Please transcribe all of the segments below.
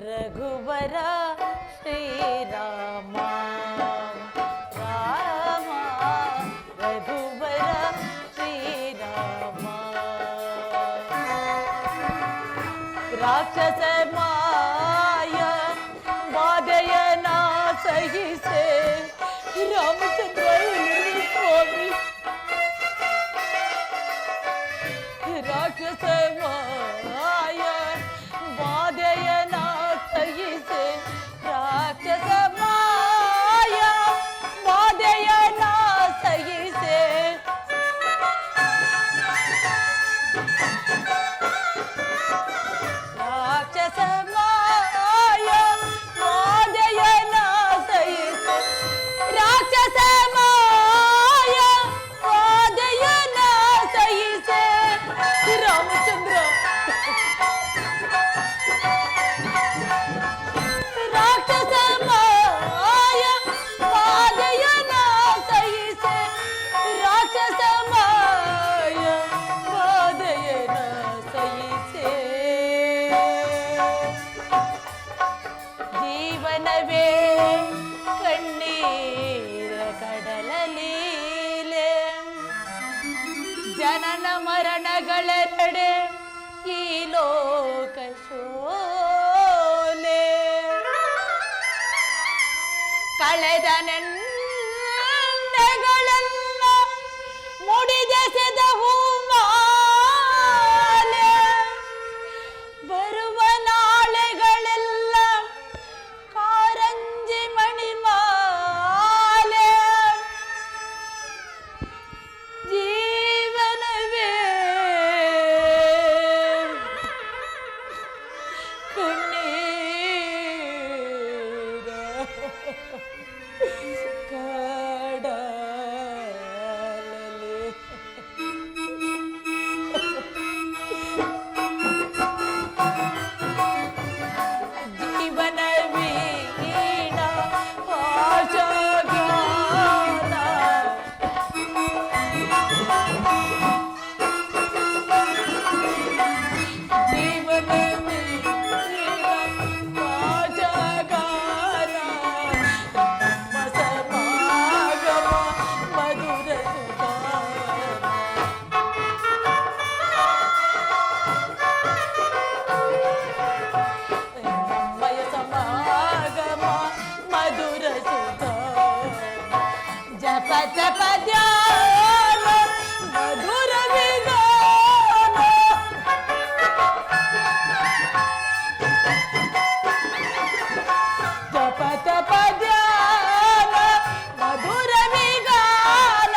ರಘುವರ ಶ್ರೀರಾಮ ರಾಮ ರಘುವರ ಶ್ರೀರಾಮ ರಾಕ್ಷಸ ಮಾಯ ಬಾಧೆಯನ ಸಹಿಸೆ ರಾಮಚಂದ್ರ ಸ್ವಾಮಿ ರಾಕ್ಷಸ ಮಾಯ ಬಾಧೆಯನ ಸಹಿಸೆ ರಾಕ್ಷಸ ಮಾಯ ಬಾಧೆಯನ ಸಹಿಸೆ ರಾಕ್ಷಸ ಮಾಯ ಬಾಧೆಯನ ಸಹಿಸೆ ರಾಕ್ಷಸ ಮಾಯ ಬಾಧೆಯನ ಸಹಿಸೆ ರಾಮಚಂದ್ರ ರಾಕ್ಷಸ ಮಾಯ ಬಾಧೆಯನ ಸಹಿಸೆ ರಾಕ್ಷಸ ಮಾಯ ಬಾಧೆಯನ ಸಹಿಸೆ ಜೀವನವೇ ಕಣ್ಣೀರ ಕಡಲಲೀಲೆ ಜನನ ಮರಣಗಳ ನಡೆ ಈ ಲೋಕ ಶೋಲೆ ಕಳೆದ ನೆನ್ನೆಗಳೆಲ್ಲ ಮುಡಿದೆಸೆದ ಹೂಮಾಲೆ ಬರುವ ನಾಳೆಗಳೆಲ್ಲ ಕಾರಂಜಿ ಮಣಿಮಾಲೆ ಜೀವನವೇ ಕಣ್ಣೀರ ಕಡಲಲ್ಲಿ ಜೀವನ ವೀಣ ಪಾಶಗಾನ ಜೀವನ ವೀಣ ಪಾಶಗಾನ ನಮ್ಮ ಸಮಾಗಮ ಮಧುರ ಸುಧಾನ ನಮ್ಮಯ ಸಮಾಗಮ ಮಧುರ ಸುಧಾನ ಜಪತ ಪದ್ಯಾನ ಮಧುರ ವಿಗಾನ ಜಪತ ಪದ್ಯಾನ ಮಧುರ ವಿಗಾನ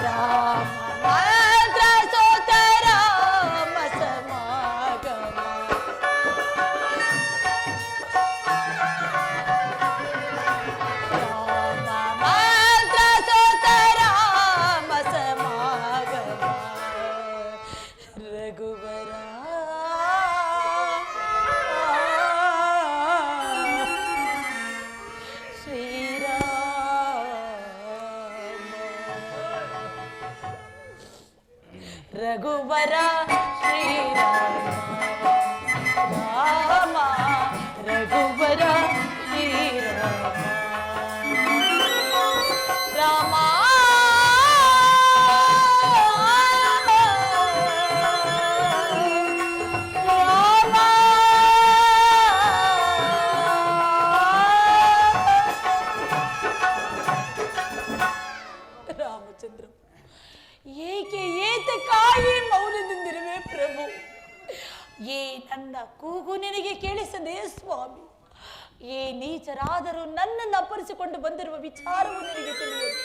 ರಾಮ ಮಂತ್ರ ಸೋತ ರಾಮ ಸಮಾಗಮ ರಾಮ ಮಂತ್ರ ಸೋತ ರಾಮ ಸಮಾಗಮ ರಘುವರ ಶ್ರೀರಾಮ ರಘುವರ ಶ್ರೀರಾಮ ರಾಮ ರಘುವರ ಶ್ರೀರಾಮ ರಾಮ ರಾಮ ರಾಮಚಂದ್ರ ಏಕೆ ಏತಕ್ಕಾಗಿ ಮೌನದಿಂದಿರುವೆ ಪ್ರಭು ಏ ನನ್ನ ಕೂಗು ನಿನಗೆ ಕೇಳಿಸದೆ ಸ್ವಾಮಿ ಏ ನೀಚರಾದರೂ ನನ್ನನ್ನು ಅಪರಿಸಿಕೊಂಡು ಬಂದಿರುವ ವಿಚಾರವು ನಿನಗೆ ತಿಳಿಯದು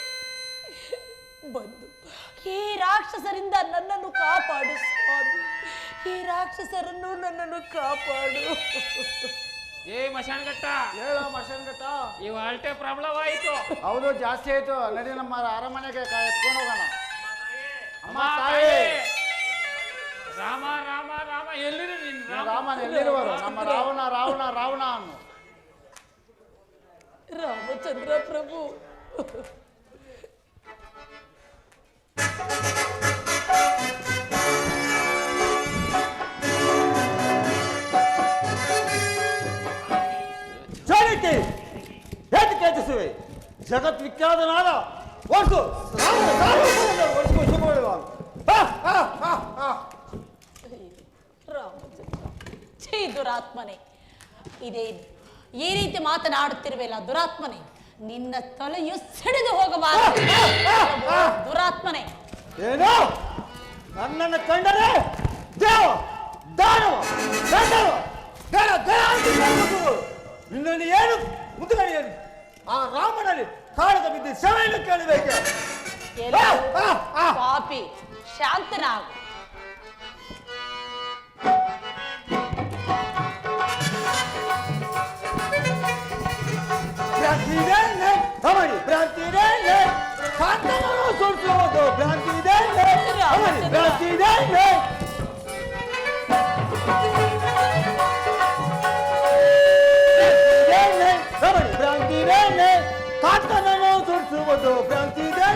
ಬಂದು ಈ ರಾಕ್ಷಸರಿಂದ ನನ್ನನ್ನು ಕಾಪಾಡು ಸ್ವಾಮಿ ಈ ರಾಕ್ಷಸರನ್ನು ನನ್ನನ್ನು ಕಾಪಾಡು ಏ ಮಶಾನ್ಘಟ್ಟ ಹೇಳು ಮಶನ್ಘಟ್ಟ. ಇವ ಅಲ್ಟೆ ಪ್ರಾಬ್ಲಮ್ ಆಯ್ತು. ಹೌದು, ಜಾಸ್ತಿ ಆಯ್ತು. ನಡಿ ನಮ್ಮ ಅರಮನೆಗೆ ಎತ್ಕೊಂಡು ಹೋಗೋಣ. ಅಮ್ಮ ತಾಯಿ ರಾಮ ರಾಮ ರಾಮ ಎಲ್ಲಿರು ನೀನು? ರಾಮನ ಎಲ್ಲಿರುವರು? ನಮ್ಮ ರಾವಣ ರಾವಣ ರಾವಣ ಅನ್ನು. ರಾಮಚಂದ್ರ ಪ್ರಭು ಜಗದ್ವಿಖ್ಯಾತನಾದ ಒಟ್ಟು ರಾಮಚಂದ್ರ, ಛೀ ದುರಾತ್ಮನೆ, ಇದೇನು ಈ ರೀತಿ ಮಾತನಾಡುತ್ತಿರುವೆಲ್ಲ ದುರಾತ್ಮನೆ, ನಿನ್ನ ತಲೆಯು ಸಿಡಿದು ಹೋಗಬಾರದು. ದುರಾತ್ಮನೆ, ಏನು ನನ್ನನ್ನು ಕಂಡರೆ ದೇವ ದಾನವ ಗಂಧರ್ವ ಗಣ ಗಣ ಅಂತ ಕರೆಯುವುದು. ನಿನ್ನಲ್ಲಿ ಏನು ಮುದುಗಡೆಯಲ್ಲಿ ಆ ರಾಮನಲ್ಲಿ ಕಾಳಗ ಬಿದ್ದು ಸೆವೆಯನ್ನು ಕೇಳಬೇಕು. ಎಲ್ಲ ಪಾಪಿ, ಶಾಂತನಾಗು. ಭ್ರಾಂತಿ ಇದೆ ತಮಡಿ, ಭ್ರಾಂತಿ ಇದೆ ಕಾಂತನನ್ನು ಸೋಲಿಸುವುದು, ಭ್ರಾಂತಿ ಇದೆ ತಮಡಿ, ಭ್ರಾಂತಿ ಇದೆ ತಮಡಿ, ಭ್ರಾಂತಿ ಇದೆ ಕಾಂತನನ್ನು ಸೋಲಿಸುವುದು, ಭ್ರಾಂತಿ ಇದೆ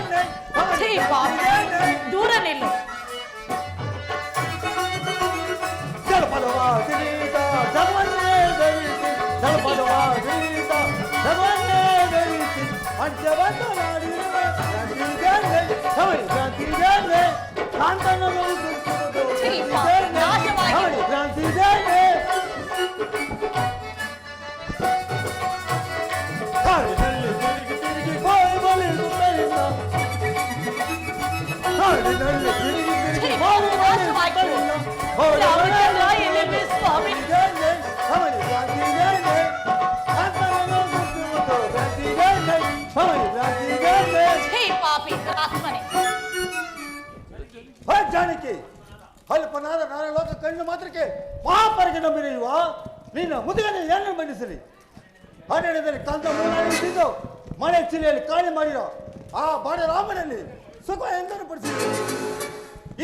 ಛೀ ಪಾಪಿ, ದೂರ ನಿಲ್ಲು. ಜಲಪದವಾದಿತ ಜಗವನ್ನೇ ಧರಿಸಿ, ಜಲಪದವಾದಿತ ಜಗವನ್ನೇ ಧರಿಸಿ ಪಂಚವಂತ ನಾಡಿರುವ ಕ್ರಾಂತಿಗೆ ತಮಡಿ, ಕ್ರಾಂತಿಗೆ ಕಾಂತನನ್ನು ಸೋಲಿಸುವುದು, ಛೀ ಪಾಪಿ, ನಾಶವಾಗಿ. ಕ್ರಾಂತಿಗೆ ಕಾಡಿನಲ್ಲಿ ತಿರುಗಿ ತಿರುಗಿ ಬಾಯಿ ಬಲಿಸುತ್ತಲಿಲ್ಲ, ಕಾಡಿನಲ್ಲಿ ತಿರುಗಿ ತಿರುಗಿ ಬಾಯಿ ಬಲಿಸುತ್ತಲಿಲ್ಲ, ರಾಮಚಂದ್ರ, ಎಲ್ಲಿವೆ ಸ್ವಾಮಿ? ಛೀ ಪಾಪಿ, ದುರಾತ್ಮನೆ. ಜಾನಕಿ ಅಲ್ಪನಾದ ನಾನ ಲೋಕ ಕಣ್ಣು ಮಾತ್ರಕ್ಕೆ ಮಹಾಪರಿಗೆ ನಂಬಿರುವ ನಿನ್ನ ಮುದುಗನೆ ಏನು ಬಂಧಿಸಲಿ. ಹನ್ನೆರಡರಲ್ಲಿ ಕಂದ ಮೂಲಾಡಿದ್ದು ಮಳೆ ಚಿಲೆಯಲ್ಲಿ ಕಾಳಿ ಮಾಡಿರೋ ಆ ಬಾಡ ರಾಮನಲ್ಲಿ ಸುಖ ಎಂದನ್ನು ಪಡಿಸಿದ್ರು.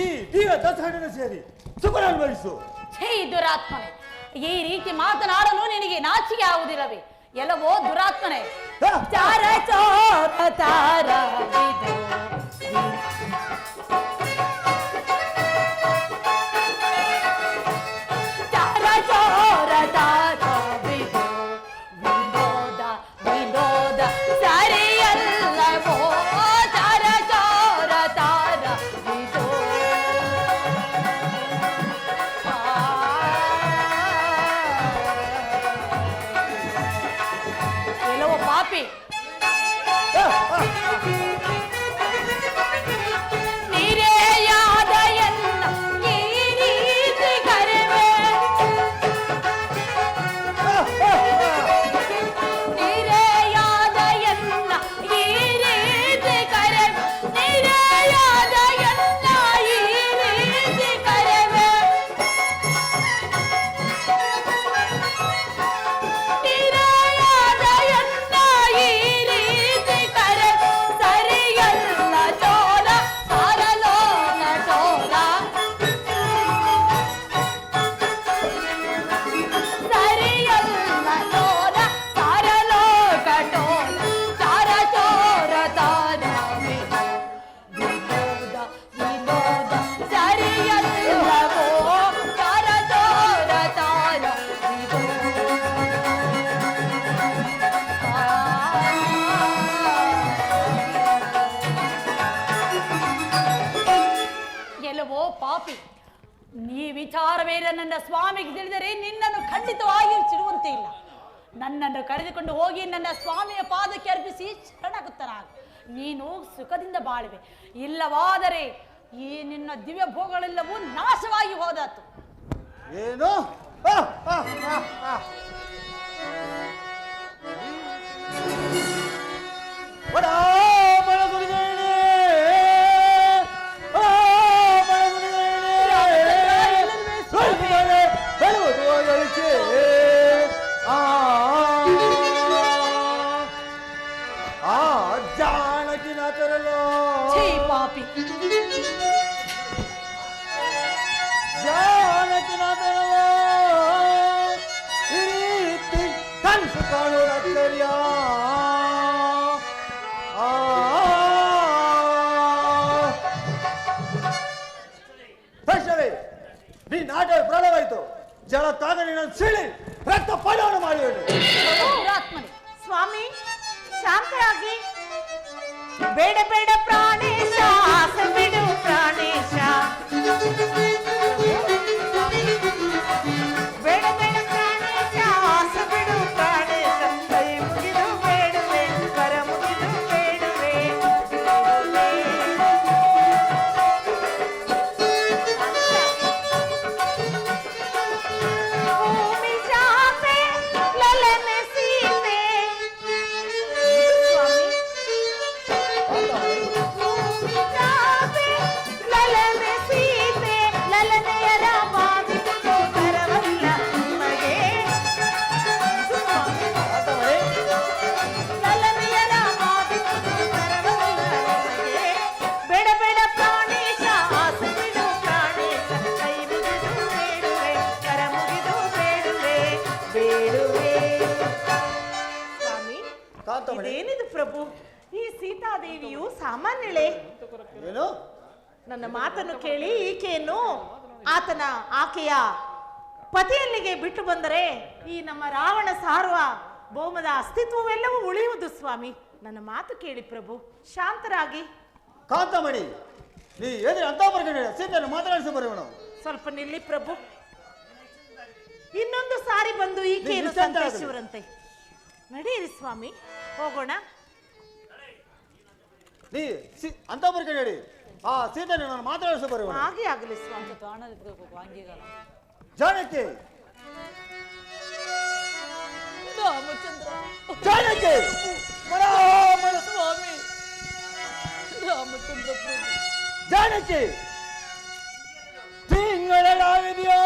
ಈ ದಿವ್ಯ ದಸಹಣ್ಣನ ಸೇರಿ ಸುಖ ಅನುಭವಿಸು. ಛೇ ದುರಾತ್ಮನೆ, ಈ ರೀತಿ ಮಾತನಾಡಲು ನಿನಗೆ ನಾಚಿಕೆ ಆಗುವುದಿಲ್ಲವೇ? ಎಲ್ಲವೋ ದುರಾತ್ಮನೆ. ಚಾರ ಚೋರ ತಾರ ಬಿದು. ಚಾರ ಚೋರ ತಾರ ಬಿದು. ವಿನೋದ ವಿನೋದ ಸರಿಯಲ್ಲವೋ? ಚಾರ ಚೋರ ತಾರ ಬಿದು. ಎಲ್ಲವೋ ಪಾಪಿ, ನೀರೆಯಾದ ಎನ್ನ ಈ ರೀತಿ ಕರೆವೆ. ನೀರೆಯಾದ ಎನ್ನ ಈ ರೀತಿ ಕರೆವೆ. ನೀರೆಯಾದ ಎನ್ನ ಈ ರೀತಿ ಕರೆವೆ. ನೀರೆಯಾದ ಎನ್ನ ಈ ರೀತಿ ಕರೆವೆ. ಸರಿಯಲ್ಲ ಚೋರ ಸಾರಲೋಕ ಚೋರ. ಸರಿಯಲ್ಲ ಚೋರ ಸಾರಲೋಕ ಚೋರ. ಚಾರ ಚೋರ ತಾರ ಬಿದು. ವಿನೋದ ವಿನೋದ ಸರಿಯಲ್ಲವೋ? ಚಾರ ಚೋರ ತಾರ ಬಿದು. ಎಲ್ಲವೋ ಪಾಪಿ, ನೀ ವಿಚಾರವೇನ ನನ್ನ ಸ್ವಾಮಿಗೆ ತಿಳಿದರೆ ನಿನ್ನನ್ನು ಖಂಡಿತವಾಗಿ ಸಿಡುವಂತೆ ಇಲ್ಲ. ನನ್ನನ್ನು ಕರೆದುಕೊಂಡು ಹೋಗಿ ನನ್ನ ಸ್ವಾಮಿಯ ಪಾದಕ್ಕೆ ಅರ್ಪಿಸಿ ಶರಣಾಗುತ್ತನಾಗ. ನೀನು ಸುಖದಿಂದ ಬಾಳುವೆ. ಇಲ್ಲವಾದರೆ ಈ ನಿನ್ನ ದಿವ್ಯ ಭೋಗಗಳೆಲ್ಲವೂ ನಾಶವಾಗಿ ಹೋದಾತು. ಏನು ಜಾನಕಿನಾಥರಲ್ಲೋ ಛೀ ಪಾಪಿ, ಜಾನಕಿನಾಥರಲ್ಲೋ ಈ ರೀತಿ ಕನಸು ಕಾಣುವುದರ್ಯ. ತಕ್ಷಣವೇ ನೀ ನಾಟ ಪ್ರಾಣವಾಯಿತು. ಜಲಕ್ಕಾಗ ನಿನ್ನ ಸಿಳಿ ರಕ್ತ ಪಾಲವನ್ನು ಮಾಡಿದರು. ದುರಾತ್ಮನೆ. ಸ್ವಾಮಿ, ಶಾಂತರಾಗಿ ಬೇಡ ಬೇಡ ಪ್ರಾಣೇಶ ಆಸೆ ಬಿಡು ಪ್ರಾಣೇಶ ಬೇಡ ಬೇಡ ಪ್ರಾಣೇಶ ಆಸೆ ಬಿಡು ಪ್ರಾಣೇಶ ಕೈ ಮುಗಿದು ಬೇಡುವೆ ಕರ ಮುಗಿದು ಬೇಡುವೆ ಭೂಮಿ ಜಾತೆ ಲಲನೆ ಸೀತೆ ಲಲನೆ ಸೀತೆ ಲಲನೆಯರ ಮಾತಿಗೂ ಬರವಲ್ಲ ನಿಮಗೆ ಲಲನೆಯರ ಮಾತಿಗೂ ಬರವಲ್ಲ ನಿಮಗೆ ಬೇಡ ಬೇಡ ಪ್ರಾಣೇಶ ಆಸೆ ಬಿಡು ಪ್ರಾಣೇಶ ಕೈ ಮುಗಿದು ಬೇಡುವೆ ಕರ ಮುಗಿದು ಬೇಡುವೆ ಬೇಡುವೆ ಸ್ವಾಮಿ ಕಾಂತಮಣಿ ಇದೇನಿದು ಪ್ರಭು ಈ ಸೀತಾದೇವಿಯು ಸಾಮಾನ್ಯಳೆ ಏನು ನನ್ನ ಮಾತನ್ನು ಕೇಳಿ ಈಕೆಯನ್ನು ಆಕೆಯ ಪತಿಯಲ್ಲಿಗೆ ಬಿಟ್ಟು ಬಂದರೆ ಈ ನಮ್ಮ ರಾವಣ ಸಾರುವ ಭೌಮದ ಅಸ್ತಿತ್ವವೆಲ್ಲವೂ ಉಳಿಯುವುದು ಸ್ವಾಮಿ ನನ್ನ ಮಾತು ಕೇಳಿ ಪ್ರಭು ಶಾಂತರಾಗಿ ಕಾಂತಮಣಿ ನೀ ಎದುರು ಅಂತವರೆಗೆ ಸೀತೆಯನ್ನು ಮಾತನಾಡಿಸಿ ಬರುವನು ಸ್ವಲ್ಪ ನಿಲ್ಲಿ ಪ್ರಭು ಇನ್ನೊಂದು ಸಾರಿ ಬಂದು ಈಕೆಯನ್ನು ನಿಶ್ಚಿಂತ ಆಗಲಿ. ಸಂತೈಸುವರಂತೆ ನಡೆಯಿರಿ ಸ್ವಾಮಿ ಹೋಗೋಣ ನೀ ಅಂತವರೆಗೆ ಹೇಳಿ ಆ ಸೀತೆಯನ್ನು ನಾನು ಮಾತನಾಡಿಸಿ ಬರುವನು ಹಾಗೆ ಆಗಲಿ ಸ್ವಾಮಿ ವಾಂಗಿಗಲ್ಲ ಜಾನಕಿ ರಾಮಚಂದ್ರ ಜಾನಕಿ ಸ್ವಾಮಿ ರಾಮಚಂದ್ರ ಪ್ರಭು ಜಾನಕಿ ತಿಂಗಳಾಗಿದೆಯೋ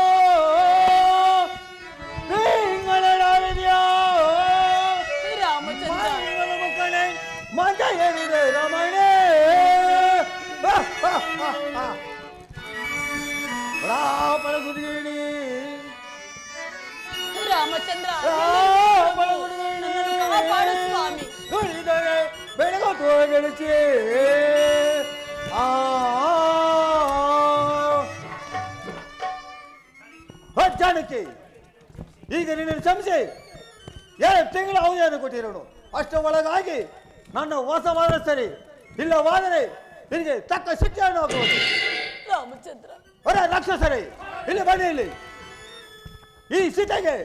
ರಾಮಚಂದ್ರ ಮುಖಣೆ ಮಗ ಏನಿದೆ ರಮಣೆ ರಾಮನ ಸುದಿಗಿಣಿ ರಾಮಚಂದ್ರ ರಾಮನ ಸುದಿಗಿಣಿ ಕಾಪಾಡು ಸ್ವಾಮಿ ನುಡಿದರೆ ಬೆಳಗು ತೋಗಳಿಸಿ ಜಾನಕಿ ಈಗ ನಿನ್ನ ಕ್ಷಮಿಸಿ 2 ತಿಂಗಳ ಅವಧಿಯನ್ನು ಕೊಟ್ಟಿರೋನು ಅಷ್ಟು ಒಳಗಾಗಿ ನನ್ನ ವಾಸವಾದ ಸರಿ ಇಲ್ಲವಾದರೆ ನಿನಗೆ ತಕ್ಕ ಶಿಕ್ಷೆಯನ್ನು ಹಾಕುವುದು ರಾಮಚಂದ್ರ ಹೊರ ರಾಕ್ಷಸರೇ ಇಲ್ಲಿ ಬನ್ನಿ ಇಲ್ಲಿ ಈ ಸೀತೆಗೆ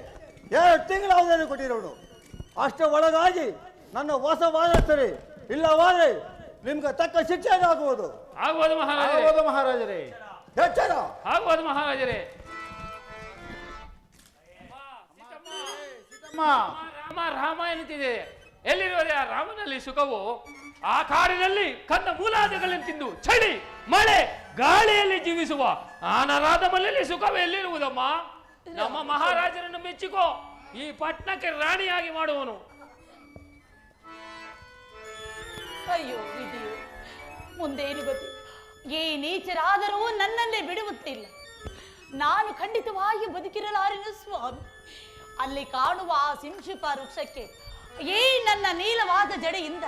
2 ತಿಂಗಳ ಅವಧಿಯನ್ನು ಕೊಟ್ಟಿರೋನು ಅಷ್ಟು ಒಳಗಾಗಿ ನನ್ನ ವಾಸವಾದ ಸರಿ ಇಲ್ಲವಾದರೆ ನಿಮ್ಗೆ ತಕ್ಕ ಶಿಕ್ಷೆಯನ್ನು ಹಾಕುವುದು ಆಗ್ಬೋದು ಮಹಾರಾಜರೇ ಹೌದು ಮಹಾರಾಜರೇ. ಎಚ್ಚರ ಆಗ್ಬೋದು ಮಹಾರಾಜರೇ ಸೀತಮ್ಮ, ರಾಮ ರಾಮ ಎನ್ನುತ್ತಿದೆ ಎಲ್ಲಿರುವರೆ ಆ ರಾಮನಲ್ಲಿ ಸುಖವು ಆ ಕಾಡಿನಲ್ಲಿ ಕಂದ ಮೂಲಾದಿಗಳನ್ನು ತಿಂದು ಚಳಿ ಮಳೆ ಗಾಳಿಯಲ್ಲಿ ಜೀವಿಸುವ ಆನರಾದ ಮನೆಯಲ್ಲಿ ಸುಖವು ಎಲ್ಲಿರುವುದಮ್ಮ ನಮ್ಮ ಮಹಾರಾಜರನ್ನು ಮೆಚ್ಚಿಕೋ ಈ ಪಟ್ಟಣಕ್ಕೆ ರಾಣಿಯಾಗಿ ಮಾಡುವನು ಅಯ್ಯೋ ವಿಧಿಯು ಮುಂದೇನು ಗತಿ ಈ ನೀಚರಾದರೂ ನನ್ನನ್ನೇ ಬಿಡುವುತ್ತಿಲ್ಲ ನಾನು ಖಂಡಿತವಾಗಿ ಬದುಕಿರಲಾರೆನು ಸ್ವಾಮಿ ಅಲ್ಲಿ ಕಾಣುವ ಆ ಸಿಂಶುಪ ವೃಕ್ಷಕ್ಕೆ ಈ ನನ್ನ ನೀಲವಾದ ಜಡೆಯಿಂದ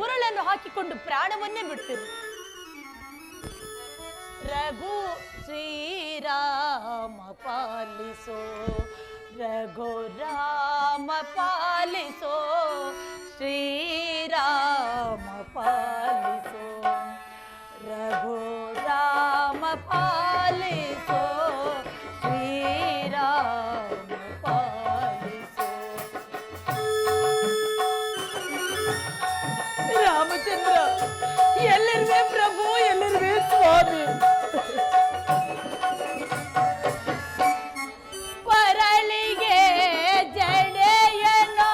ಉರುಳನ್ನು ಹಾಕಿಕೊಂಡು ಪ್ರಾಣವನ್ನೇ ಬಿಡ್ತಿರು ರಘು ಶ್ರೀರಾಮ ಪಾಲಿಸೋ ರಘು ರಾಮ ಪಾಲಿಸೋ ಶ್ರೀರಾಮ ಪಾಲಿಸೋ ರಘು ರಾಮ ಪಾಲಿಸೋ ಶ್ರೀರಾಮ ಪಾಲಿಸೋ ರಾಮಚಂದ್ರ ಎಲ್ಲಿರುವೆ ಪ್ರಭು ಎಲ್ಲಿರುವೆ ಸ್ವಾಮಿ ಪರಳಿಗೆ ಜಡೆಯನೋ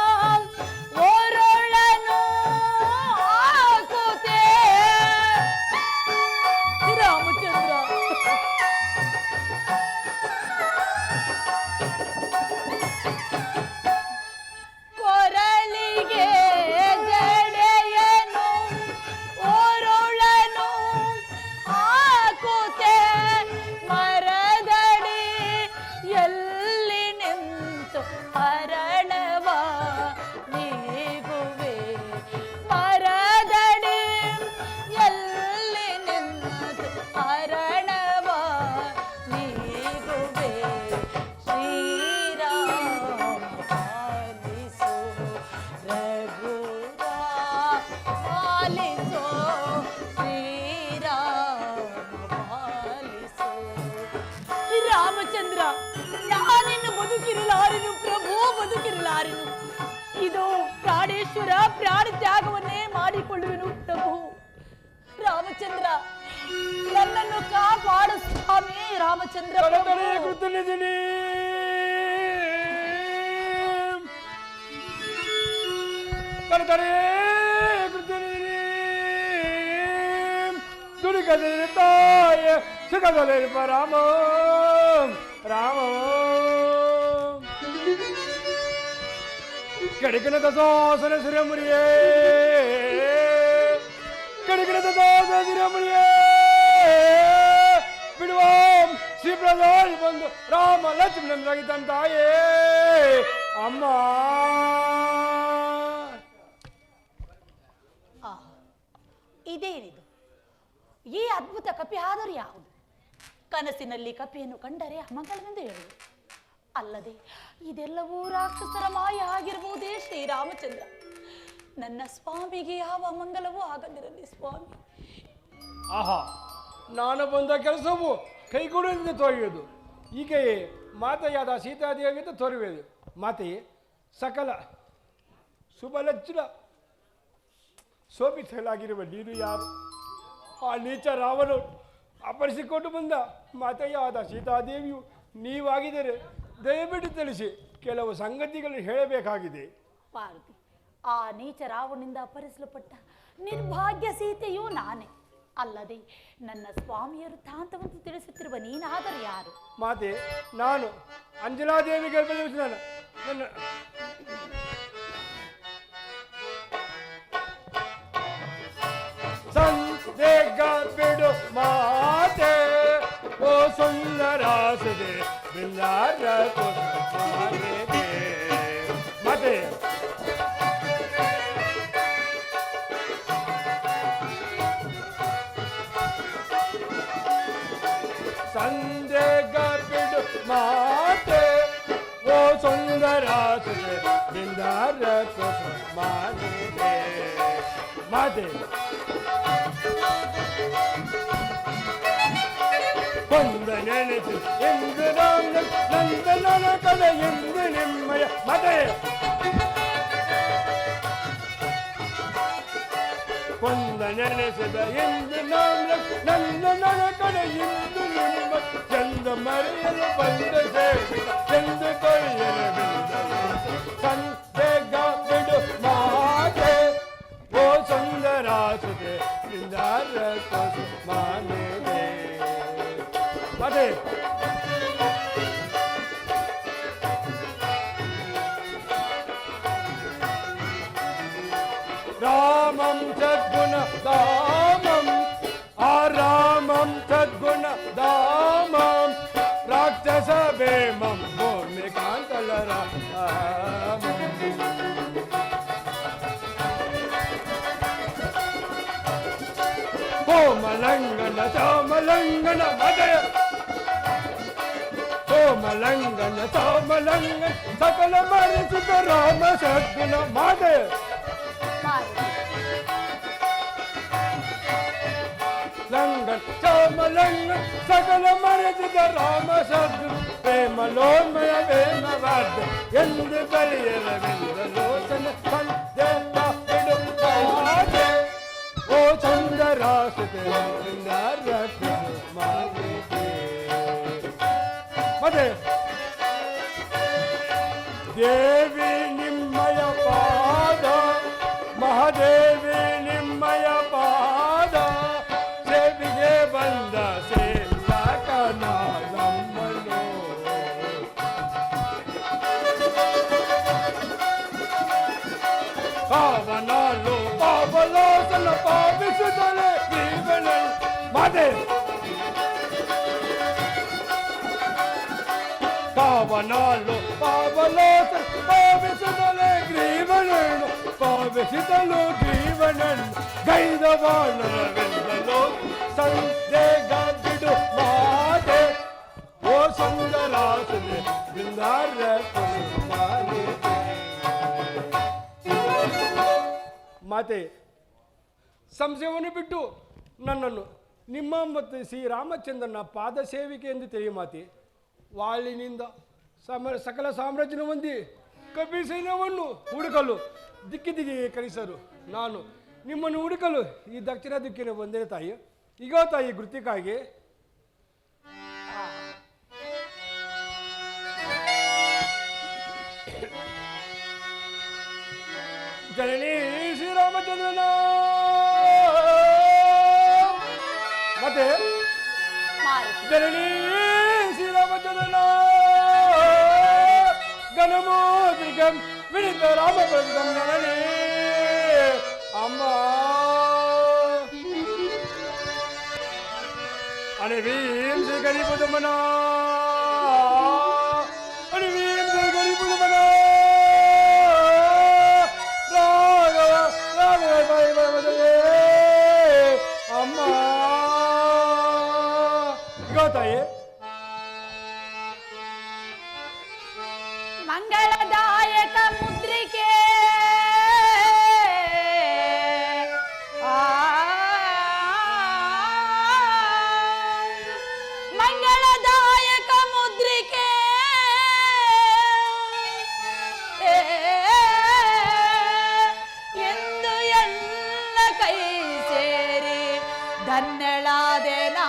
ಈಶ್ವರ ಪ್ರಾಣಿ ತ್ಯಾಗವನ್ನೇ ಮಾಡಿಕೊಳ್ಳುವೆನು ಪ್ರಭು. ರಾಮಚಂದ್ರ, ನನ್ನನ್ನು ಕಾಪಾಡು ಸ್ವಾಮಿ. ರಾಮಚಂದ್ರ ಕೃತನಿದ್ದೀನಿ ದುರ್ಗದಲ್ಲಿ ತಾಯ ಸುಖದಲ್ಲಿ ರಾಮ ರಾಮ ಕಡಿಕನದ ಸಾಸನ ಸಿರಮುರಿಯೇ ಕಡಿಕನದ ಸಾಸನ ಸಿರಮುರಿಯೇ ಬಿಡುವ ಶ್ರೀಪ್ರದಾಲ್ ಬಂದು ರಾಮ ಲಕ್ಷ್ಮಣರಾಗಿ ತಂತಾಯೇ ಅಮ್ಮ. ಇದೇನಿದು? ಈ ಅದ್ಭುತ ಕಪಿ ಆದರೂ ಯಾವುದು? ಕನಸಿನಲ್ಲಿ ಕಪಿಯನ್ನು ಕಂಡರೆ ಅಮಂಗಳವೆಂದು ಹೇಳುವುದು ಅಲ್ಲದೆ ಇದೆಲ್ಲವೂ ರಾಕ್ಷಸರ ಮಾಯ ಆಗಿರಬಹುದೇ ಶ್ರೀರಾಮಚಂದ್ರ. ನನ್ನ ಸ್ವಾಮಿಗೆ ಯಾವ ಮಂಗಲವೂ ಆಗದಿರಲಿ ಸ್ವಾಮಿ. ಆಹಾ, ನಾನು ಬಂದ ಕೆಲಸವು ಕೈಗೂಡಲಿಂದ ತೋರಿಯುವುದು. ಹೀಗೆಯೇ ಮಾತೆಯಾದ ಸೀತಾದೇವಿಯಿಂದ ತೋರುವುದು. ಮಾತೆಯೇ, ಸಕಲ ಶುಭಲಕ್ಷಣ ಶೋಭಿಸಲಾಗಿರುವ ನೀನು ಯಾರು? ಆ ನೀಚ ರಾವಣ ಅಪರಿಸಿಕೊಂಡು ಬಂದ ಮಾತೆಯಾದ ಸೀತಾದೇವಿಯು ನೀವಾಗಿದ್ದರೆ ದಯವಿಟ್ಟು ತಿಳಿಸಿ, ಕೆಲವು ಸಂಗತಿಗಳನ್ನು ಹೇಳಬೇಕಾಗಿದೆ. ಪಾರ್ವತಿ, ಆ ನೀಚ ರಾವಣನಿಂದ ಅಪಹರಿಸಲ್ಪಟ್ಟ ನಿರ್ಭಾಗ್ಯ ಸೀತೆಯೂ ನಾನೇ ಅಲ್ಲದೆ ನನ್ನ ಸ್ವಾಮಿಯ ವೃತ್ತಾಂತವನ್ನು ತಿಳಿಸುತ್ತಿರುವ ನೀನಾದರೂ ಯಾರು? ಮಾತೆ, ನಾನು ಅಂಜನಾದೇವಿ ಗರ್ಭದಲ್ಲಿ ನನ್ನ ಸಂದೇಗ ಬಿಡು ಮಾತೆ, ಓ ಸುಂದರಾಸದೆ ಬಿಲ್ಲಾರ ಮಾತೆ. ಸಂದೇಗ ಬಿಡು ಮಾತೆ, ಓ ಸುಂದರಾಸದೆ ಬಿಲ್ಲಾರ ಮಾತೆ. ಕೊಂದ ನೆನೆಸಿ ಎಂದು ನಂದನ ಕಡೆ ಎಂದು ನಿಮ್ಮಯ ಮದೆ. ಕೊಂದ ನೆನೆಸಿದ ಎಂದು ನಂದನ ಕಡೆ ಎಂದು ನಿಮ್ಮ ಚಂದ ಮರೆಯಲು ಬಂದ ಸೇವಿತ ಚಂದ ಕೊಯ್ಯಲು ಸಂದೇಗ ಬಿಡು ಮಾತೆ, ಓ ಸುಂದರಾಸುದೆ ಇಂದಾರ ಕೊಸು ಮಾನೆ ಮಾತೆ. ರಾಮಂ ಸದ್ಗುಣ ಧಾಮಂ, ಆ ರಾಮಂ ಸದ್ಗುಣ ಧಾಮಂ, ರಾಕ್ಷಸ ಬೇಮಂ ಭೂಮಿ ಕಾಂತಲ ರಾಮಂ. ಕೋಮಲಂಗನ ಚಾಮಲಂಗನ ಮದಯ, ಕೋಮಲಂಗನ ಚಾಮಲಂಗನ ಸಕಲ ಮರೆಸಿದ ರಾಮ ಸದ್ಗುಣ ಮಾದೆ. ಲಂಗನ ಚಾಮಲಂಗನ ಸಕಲ ಮರೆಸಿದ ರಾಮ ಸದ್ಗುಣ ಪ್ರೇಮಲೋನ್ಮಯ ವೇಮವಾದ ಎಂದು ಬರೆಯಲವೆಂದಲೋಚನ ಸಂದೇಹ ಬಿಡು ಮಾತೆ, ಓ ಚಂದರಾಸದೆ ಮತ್ತೆ. ದೇವಿ ನಿಮ್ಮಯ ಪಾದ, ಮಹಾದೇವಿ ನಿಮ್ಮಯ ಪಾದ, ಸೇವಿಗೆ ಬಂದ ಸೇವಕನ ನಮ್ಮನು. ಪಾವನಾಲು ಪಾವಲೋಸನ ಪಾವಿಸಿದಲೆ ಜೀವನ ಮಾತೆ. ಪಾವನಾಲು ಪಾವಲೋಸನ ಪಾವಿಸಿದಲೆ ಗ್ರೀವನನ್ನು, ಪಾವಿಸಿದಲು ಗ್ರೀವನನ್ನು ಗೈದ ಬಾಣವೆಂದಲು ಸಂದೇಗ ಬಿಡು ಮಾತೆ, ಓ ಸುಂದರಾಸನೆ ಬೃಂದಾರ ಮಾತೆ. ಸಂಶಯವನ್ನು ಬಿಟ್ಟು ನನ್ನನ್ನು ನಿಮ್ಮ ಮತ್ತು ಶ್ರೀರಾಮಚಂದ್ರನ ಪಾದ ಸೇವಿಕೆ ಎಂದು ತಿಳಿಯ ಮಾತೆ. ವಾಳಿನಿಂದ ಸಕಲ ಸಾಮ್ರಾಜ್ಯನ ಹೊಂದಿ ಕಪಿಸೈನ್ಯವನ್ನು ಹುಡುಕಲು ದಿಕ್ಕಿಗೆ ಕಳಿಸರು. ನಾನು ನಿಮ್ಮನ್ನು ಹುಡುಕಲು ಈ ದಕ್ಷಿಣ ದಿಕ್ಕಿನ ಬಂದೆ ತಾಯಿ. ಈಗ ತಾಯಿ ಕೃತಿಕಾಗಿ ಜನನಿ ಶ್ರೀರಾಮಚಂದ್ರನ ಮತ್ತೆ ಜನನಿ ಶ್ರೀರಾಮಚಂದ್ರನ ಗಣಮೋದ್ರಿಗಂ ವಿನಿತ ರಾಮಪುರಂ ಜನನಿ ಅಮ್ಮ ಅಣಿವೀಂ ಶ್ರೀ ಗರಿಬುದಮನ ಅಣಿವೀಂ ಶ್ರೀ ಗರಿಬುದಮನ ಅಮ್ಮ ಗೊತ್ತಾಯಿ ಮಂಗಳದಾಯಕ ಮುದ್ರಿಕೆ ಮಂಗಳದಾಯಕ ಮುದ್ರಿಕೆ ಎಂದು ಎಲ್ಲ ಕೈ ಸೇರಿ ಧನ್ಯಳಾದೆನಾ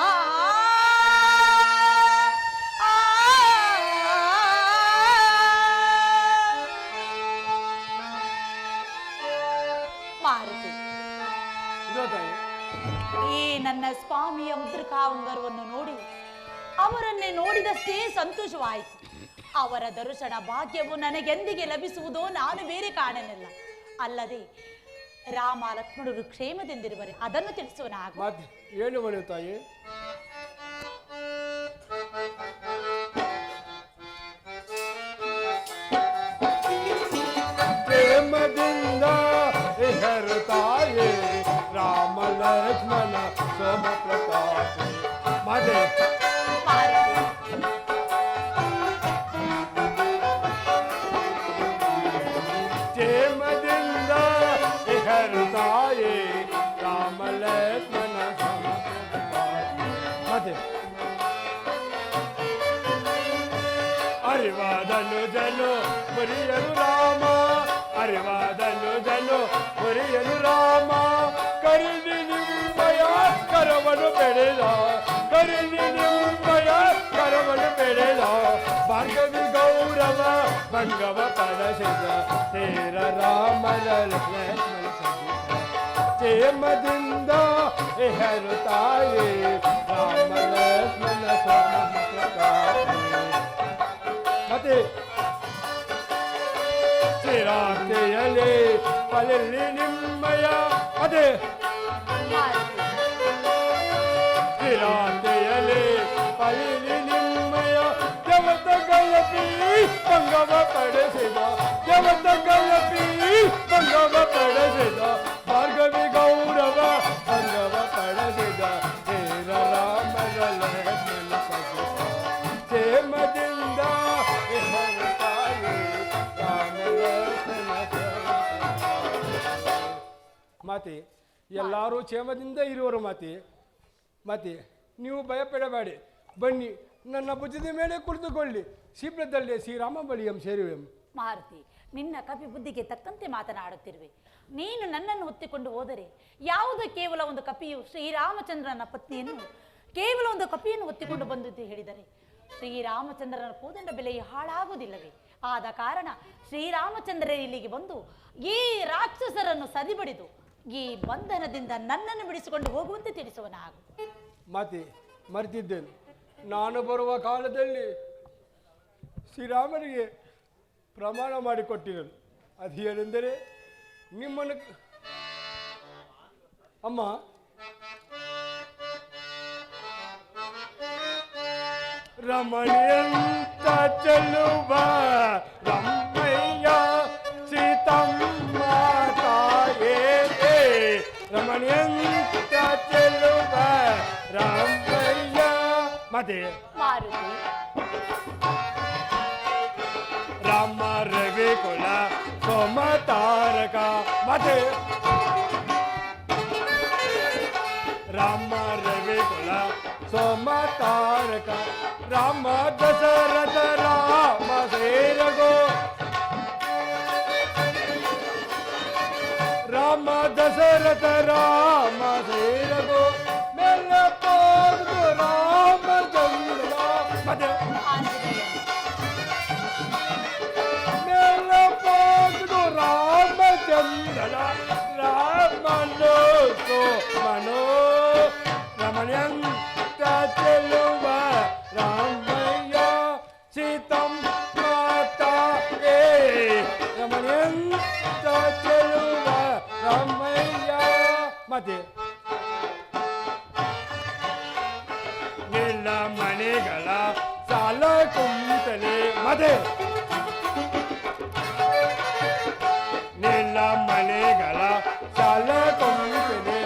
ಈ ನನ್ನ ಸ್ವಾಮಿಯ ಮುದ್ರಿಕಾಂಗರವನ್ನು ನೋಡಿ ಅವರನ್ನೇ ನೋಡಿದಷ್ಟೇ ಸಂತೋಷವಾಯಿತು. ಅವರ ದರ್ಶನ ಭಾಗ್ಯವು ನನಗೆಂದಿಗೆ ಲಭಿಸುವುದೋ ನಾನು ಬೇರೆ ಕಾಣಲಿಲ್ಲ. ಅಲ್ಲದೆ ರಾಮ ಲಕ್ಷ್ಮಣರು ಕ್ಷೇಮದಿಂದಿರುವರೆ ಅದನ್ನು ತಿಳಿಸೋಣ. ಹೇಳುವನು ತಾಯಿ. ಪ್ರೇಮದಿಂದ ತಾಯಿ ರಾಮ ಲಕ್ಷ್ಮಣ ಸೋಮ ಪ್ರಕಾಶ ಮಾತೆ ಕ್ಷೇಮದಿಂದ ತಾಯಿ ರಾಮ ಲಕ್ಷ್ಮಣ ಸೋಮ ಪ್ರಕಾಶ ಮಾತೆ ಅರಿವಾದನು ಜನು ಮುರಿಯನು ರಾಮ ಅರಿವಾದನು ಜನು ಮುರಿಯನು ರಾಮ ಕರಿದಿ ನಿಮ್ಮಯ ಕರವನು ಬೆಳೆದ ಕರಿದಿ ನಿಮ್ಮಯ ಕರವನು ಬೆಳೆದ ಭಾರ್ಗವಿ ಗೌರವ ಭಂಗವ ಪರಸಿದ ತೇರ ರಾಮನ ಲಕ್ಷ್ಮಣ ಕ್ಷೇಮದಿಂದ ಹೆರು ತಾಯಿ ರಾಮ ಲಕ್ಷ್ಮಣ ಮತ್ತೆ ಚಿರಾತೆಯಲೇ ಪಲಲ್ಲಿ ನಿಮ್ಮಯ ಅದೇ ಚಿರಾತೆಯಲೇ ಪಲಲ್ಲಿ ನಿಮ್ಮಯ ದೇವತ ಗಲಪಿ ಭಂಗವ ಪಡೆಸಿದ ದೇವತ ಗಲಪಿ ಭಂಗವ ಪಡೆಸಿದ ಭಾರ್ಗವಿ ಗೌರವ ಭಂಗವ ಪಡೆಸಿದ ತೇರ ರಾಮನ ಲಕ್ಷ್ಮಣ ಕ್ಷೇಮದಿಂದ ಮಾತೆ ಎಲ್ಲರೂ ಕ್ಷೇಮದಿಂದ ಇರುವರು ಮಾತೆ. ಮಾತೆ ನೀವು ಭಯಪಡಬೇಡಿ, ಬನ್ನಿ ನನ್ನ ಭುಜದ ಮೇಲೆ ಕುಳಿತುಕೊಳ್ಳಿ. ಶೀಘ್ರದಲ್ಲೇ ಶ್ರೀರಾಮ ಬಳಿಯಂ ಸೇರುವೆಂ. ಮಾರುತಿ, ನಿನ್ನ ಕಪಿ ಬುದ್ಧಿಗೆ ತಕ್ಕಂತೆ ಮಾತನಾಡುತ್ತಿರುವೆ. ನೀನು ನನ್ನನ್ನು ಹೊತ್ತಿಕೊಂಡು ಹೋದರೆ ಯಾವುದೋ ಕೇವಲ ಒಂದು ಕಪಿಯು ಶ್ರೀರಾಮಚಂದ್ರನ ಪತ್ನಿಯನ್ನು ಕೇವಲ ಒಂದು ಕಪಿಯನ್ನು ಹೊತ್ತಿಕೊಂಡು ಬಂದಿದ್ದು ಹೇಳಿದರೆ ಶ್ರೀರಾಮಚಂದ್ರನ ಕೋದಂಡ ಬೆಲೆಯು ಹಾಳಾಗುವುದಿಲ್ಲವೇ? ಆದ ಕಾರಣ ಶ್ರೀರಾಮಚಂದ್ರ ಇಲ್ಲಿಗೆ ಬಂದು ಈ ರಾಕ್ಷಸರನ್ನು ಸದಿಬಡಿದು ಈ ಬಂಧನದಿಂದ ನನ್ನನ್ನು ಬಿಡಿಸಿಕೊಂಡು ಹೋಗುವಂತೆ ತಿಳಿಸುವನ. ಮಾತೆ ಮರೆತಿದ್ದೇನೆ, ನಾನು ಬರುವ ಕಾಲದಲ್ಲಿ ಶ್ರೀರಾಮನಿಗೆ ಪ್ರಮಾಣ ಮಾಡಿಕೊಟ್ಟಿರಲು. ಅದೇನೆಂದರೆ ನಿಮ್ಮನ್ನು ಅಮ್ಮ ರಮಣಿಯಂತ ಚೆಲ್ಲುವ ರಮ್ಮಯ್ಯ ಸೀತಮ್ಮ ತಾಯೇ ರಮಣಿಯಂತ ಚೆಲ್ಲುವ ರಮ್ಮಯ್ಯ ಮತ್ತೆ ರಾಮ ರವಿ ಕುಲ ಸೋಮ ತಾರಕ ಮತ್ತೆ ರಾಮ ರವಿ ಕುಲ ಸೋಮ ತಾರಕ ರಾಮ ದಶರಥ ರಾಮ ಸೇರಗೋ ಮತ್ತೆ ನಿಲ್ಲ ಮನೆಗಳ ಸಾಲ ಕುಂತಲೆ ಮತ್ತೆ ನಿಲ್ಲ ಮನೆಗಳ ಸಾಲ ಕುಂತಲೆ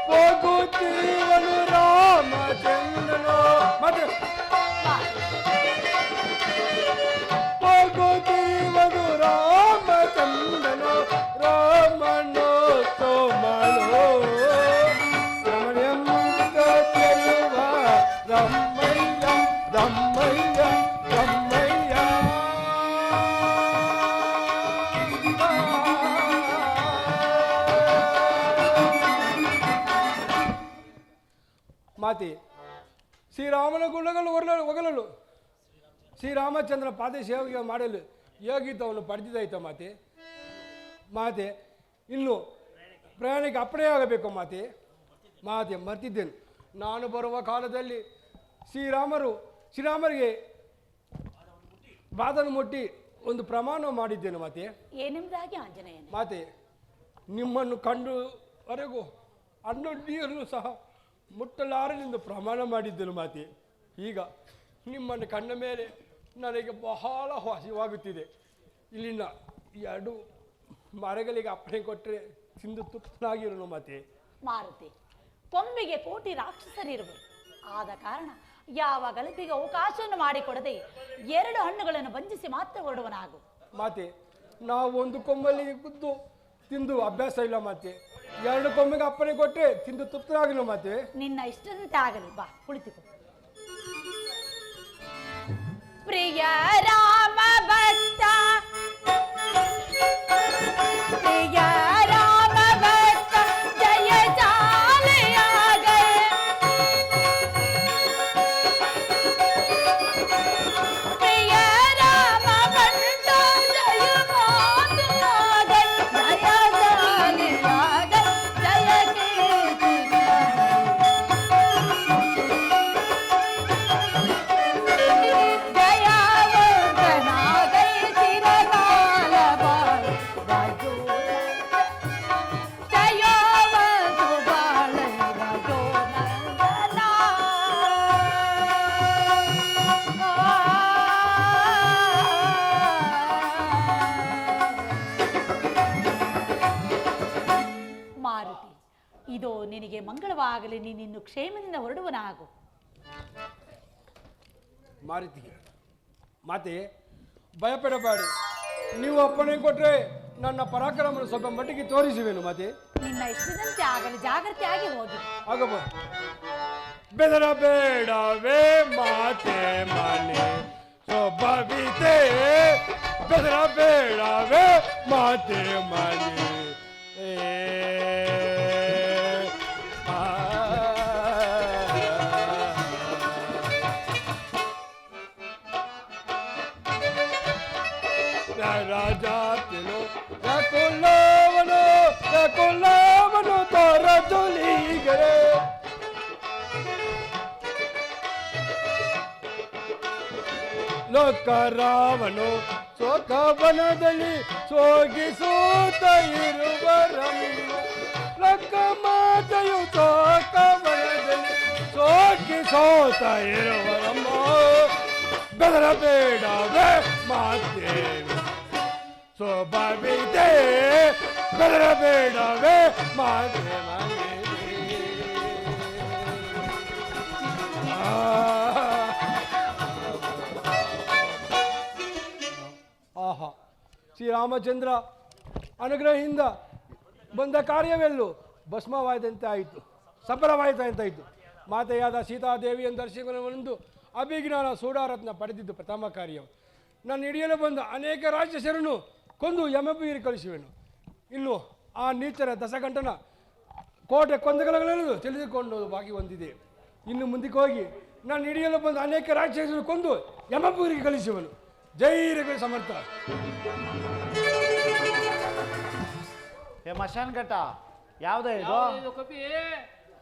ಹೋಗುತ್ತೀವನು ರಾಮಚಂದ್ರನು ಮತ್ತೆ ಹೋಗುತ್ತೀವನು ರಾಮಚಂದ್ರನು ರಾಮನೋ ಸೋಮನೋ ರಮಣಿಯಂ ಕತ್ಯರುವ ರಮ್ಮಯ್ಯಂ ರಮ್ಮಯ್ಯಂ ರಮ್ಮಯ್ಯ ಮಾತೆ ಶ್ರೀರಾಮನ ಗುಣಗಳು ಒಗಲಲು ಶ್ರೀರಾಮಚಂದ್ರ ಪಾದ ಸೇವೆಗೆ ಮಾಡಲು ಯೋಗಿತವನ್ನು ಪಡೆದಿದ್ದಾಯ್ತ ಮಾತೆ ಮಾತೆ ಇನ್ನು ಪ್ರಯಾಣಕ್ಕೆ ಅಪ್ಪಣೆಯಾಗಬೇಕು ಮಾತೆ ಮರ್ತಿದ್ದೇನೆ. ನಾನು ಬರುವ ಕಾಲದಲ್ಲಿ ಶ್ರೀರಾಮರಿಗೆ ಬಾದನ್ನು ಮುಟ್ಟಿ ಒಂದು ಪ್ರಮಾಣ ಮಾಡಿದ್ದೇನೆ ಮಾತೆ. ಏನೆಂಬುದಾಗಿ ಆಂಜನೇಯನ? ಮಾತೆ ನಿಮ್ಮನ್ನು ಕಂಡುವರೆಗೂ ಅಣ್ಣೊಡ್ಡಿಯನ್ನು ಸಹ ಮುಟ್ಟಲಾರನೆಂದು ಪ್ರಮಾಣ ಮಾಡಿದ್ದೆನು ಮಾತೆ. ಈಗ ನಿಮ್ಮನ್ನು ಕಂಡ ಮೇಲೆ ನನಗೆ ಬಹಳ ಹಸಿವಾಗುತ್ತಿದೆ. ಇಲ್ಲಿನ 2 ಮರಗಳಿಗೆ ಅಪ್ಪಣೆ ಕೊಟ್ಟರೆ ತಿಂದು ತುತ್ತನಾಗಿರೋನು ಮಾತೆ. ಮಾರುತಿ, ಕೊಂಬಿಗೆ ಕೋಟಿ ರಾಕ್ಷಸರಿರುವರು. ಆದ ಕಾರಣ ಯಾವ ಗಲಭೆಗೆ ಅವಕಾಶವನ್ನು ಮಾಡಿಕೊಡದೆ 2 ಹಣ್ಣುಗಳನ್ನು ಬಂಧಿಸಿ ಮಾತ್ರ ಹೊರಡುವನಾಗು. ಮಾತೆ ನಾವು ಒಂದು ಕೊಂಬಲ್ಲಿ ಕುದ್ದು ತಿಂದು ಅಭ್ಯಾಸ ಇಲ್ಲ ಮಾತೆ. 2 ಕೊಂಬಿಗೆ ಅಪ್ಪಣೆ ಕೊಟ್ಟರೆ ತಿಂದು ತುತ್ತನಾಗಿಲ್ಲ ಮಾತೆ. ನಿನ್ನ ಇಷ್ಟದಂತೆ ಆಗಲಿ, ಬಾ ಕುಳಿತುಕೋ. ಪ್ರಿಯ ರಾಮ ಭಕ್ತ, ಪ್ರಿಯ ರಾಮ ಭಕ್ತ, ಜಯ ಜಾಲೆಯಾಗ ಪ್ರಿಯ ರಾಮ ಭಕ್ತ, ಜಯ ಮಾತುವಾಗ ಜಯ ಜಾಲೆಯಾಗ ಜಯ ಕೀರ್ತಿ ಮಾರುತಿ, ಇದು ನಿನಗೆ ಮಂಗಳವಾಗಲಿ. ನೀನಿನ್ನು ಕ್ಷೇಮದಿಂದ ಹೊರಡುವನಾಗು. ಮಾರುತಿಗೆ ಮಾತೆ ಭಯಪಡಬೇಡಿ. ನೀವು ಅಪ್ಪಣೆ ಕೊಟ್ಟರೆ ನನ್ನ ಪರಾಕ್ರಮನ ಸ್ವಲ್ಪ ಮಟ್ಟಿಗೆ ತೋರಿಸುವೆನು ಮಾತೆ. ನಿನ್ನ ಇಷ್ಟದಂತೆ ಆಗಲಿ, ಜಾಗ್ರತೆಯಾಗಿ ಹೋಗಿ. ಆಗಬಹುದು. ಬೆದರಬೇಡವೇ ಮಾತೆ ಮನೆ ಸ್ವಭಾವಿತೆ, ಬೆದರಬೇಡವೇ ಮಾತೆ ಮನೆ ರಾಜಾತಿಲು ರಕುಲವನು ತೋರ ಜೊಲಿಗರೆ ಲೋಕರಾವನು ಸೋಕವನದಲ್ಲಿ ಸೋಗಿಸೂತ ಇರುವರಮ್ಮ, ಲಕ್ಕ ಮಾತೆಯು ಸೋಕವನದಲ್ಲಿ ಸೋಗಿಸೋತ ಇರುವರಮ್ಮ. ಬೆದರಬೇಡವೇ ಮಾತೆ ಸ್ವಭಾವಿತೆ, ಬೆದರಬೇಡವೇ ಮಾತೆ ಮನೆ. ಆಹಾ, ಶ್ರೀರಾಮಚಂದ್ರ ಅನುಗ್ರಹದಿಂದ ಬಂದ ಕಾರ್ಯವೆಲ್ಲೂ ಭಸ್ಮವಾಯ್ದಂತೆ ಆಯಿತು, ಸಫಲವಾಯಿತಂತಾಯಿತು. ಮಾತೆಯಾದ ಸೀತಾದೇವಿಯನ್ನು ದರ್ಶನವೆಂದು ಅಭಿಜ್ಞಾನ ಸೂಡಾರತ್ನ ಪಡೆದಿದ್ದು ಪ್ರಥಮ ಕಾರ್ಯ. ನಾನು ಹಿಡಿಯಲು ಬಂದ ಅನೇಕ ರಾಕ್ಷಸರನ್ನು ಕೊಂದು ಯಮಪುರಿಗೆ ಕಳಿಸುವೆನು. ಇನ್ನು ಆ ನೀಚರ ದಶಗಂಟನ ಕೋಟೆ ಕೊಂದಗಲಗಳನ್ನು ತಿಳಿದುಕೊಂಡು ಬಾಕಿ ಹೊಂದಿದೆ. ಇನ್ನು ಮುಂದಕ್ಕೆ ಹೋಗಿ ನಾನು ಹಿಡಿಯಲು ಬಂದ ಅನೇಕ ರಾಕ್ಷಸರನ್ನು ಕೊಂದು ಯಮಪುರಿಗೆ ಕಳಿಸುವೆನು. ಜೈ ರಘು ಸಮರ್ಥ. ಮಶಾನ್ ಘಟ್ಟ ಯಾವ್ದು ಇದು? ಇದು ಕಪಿ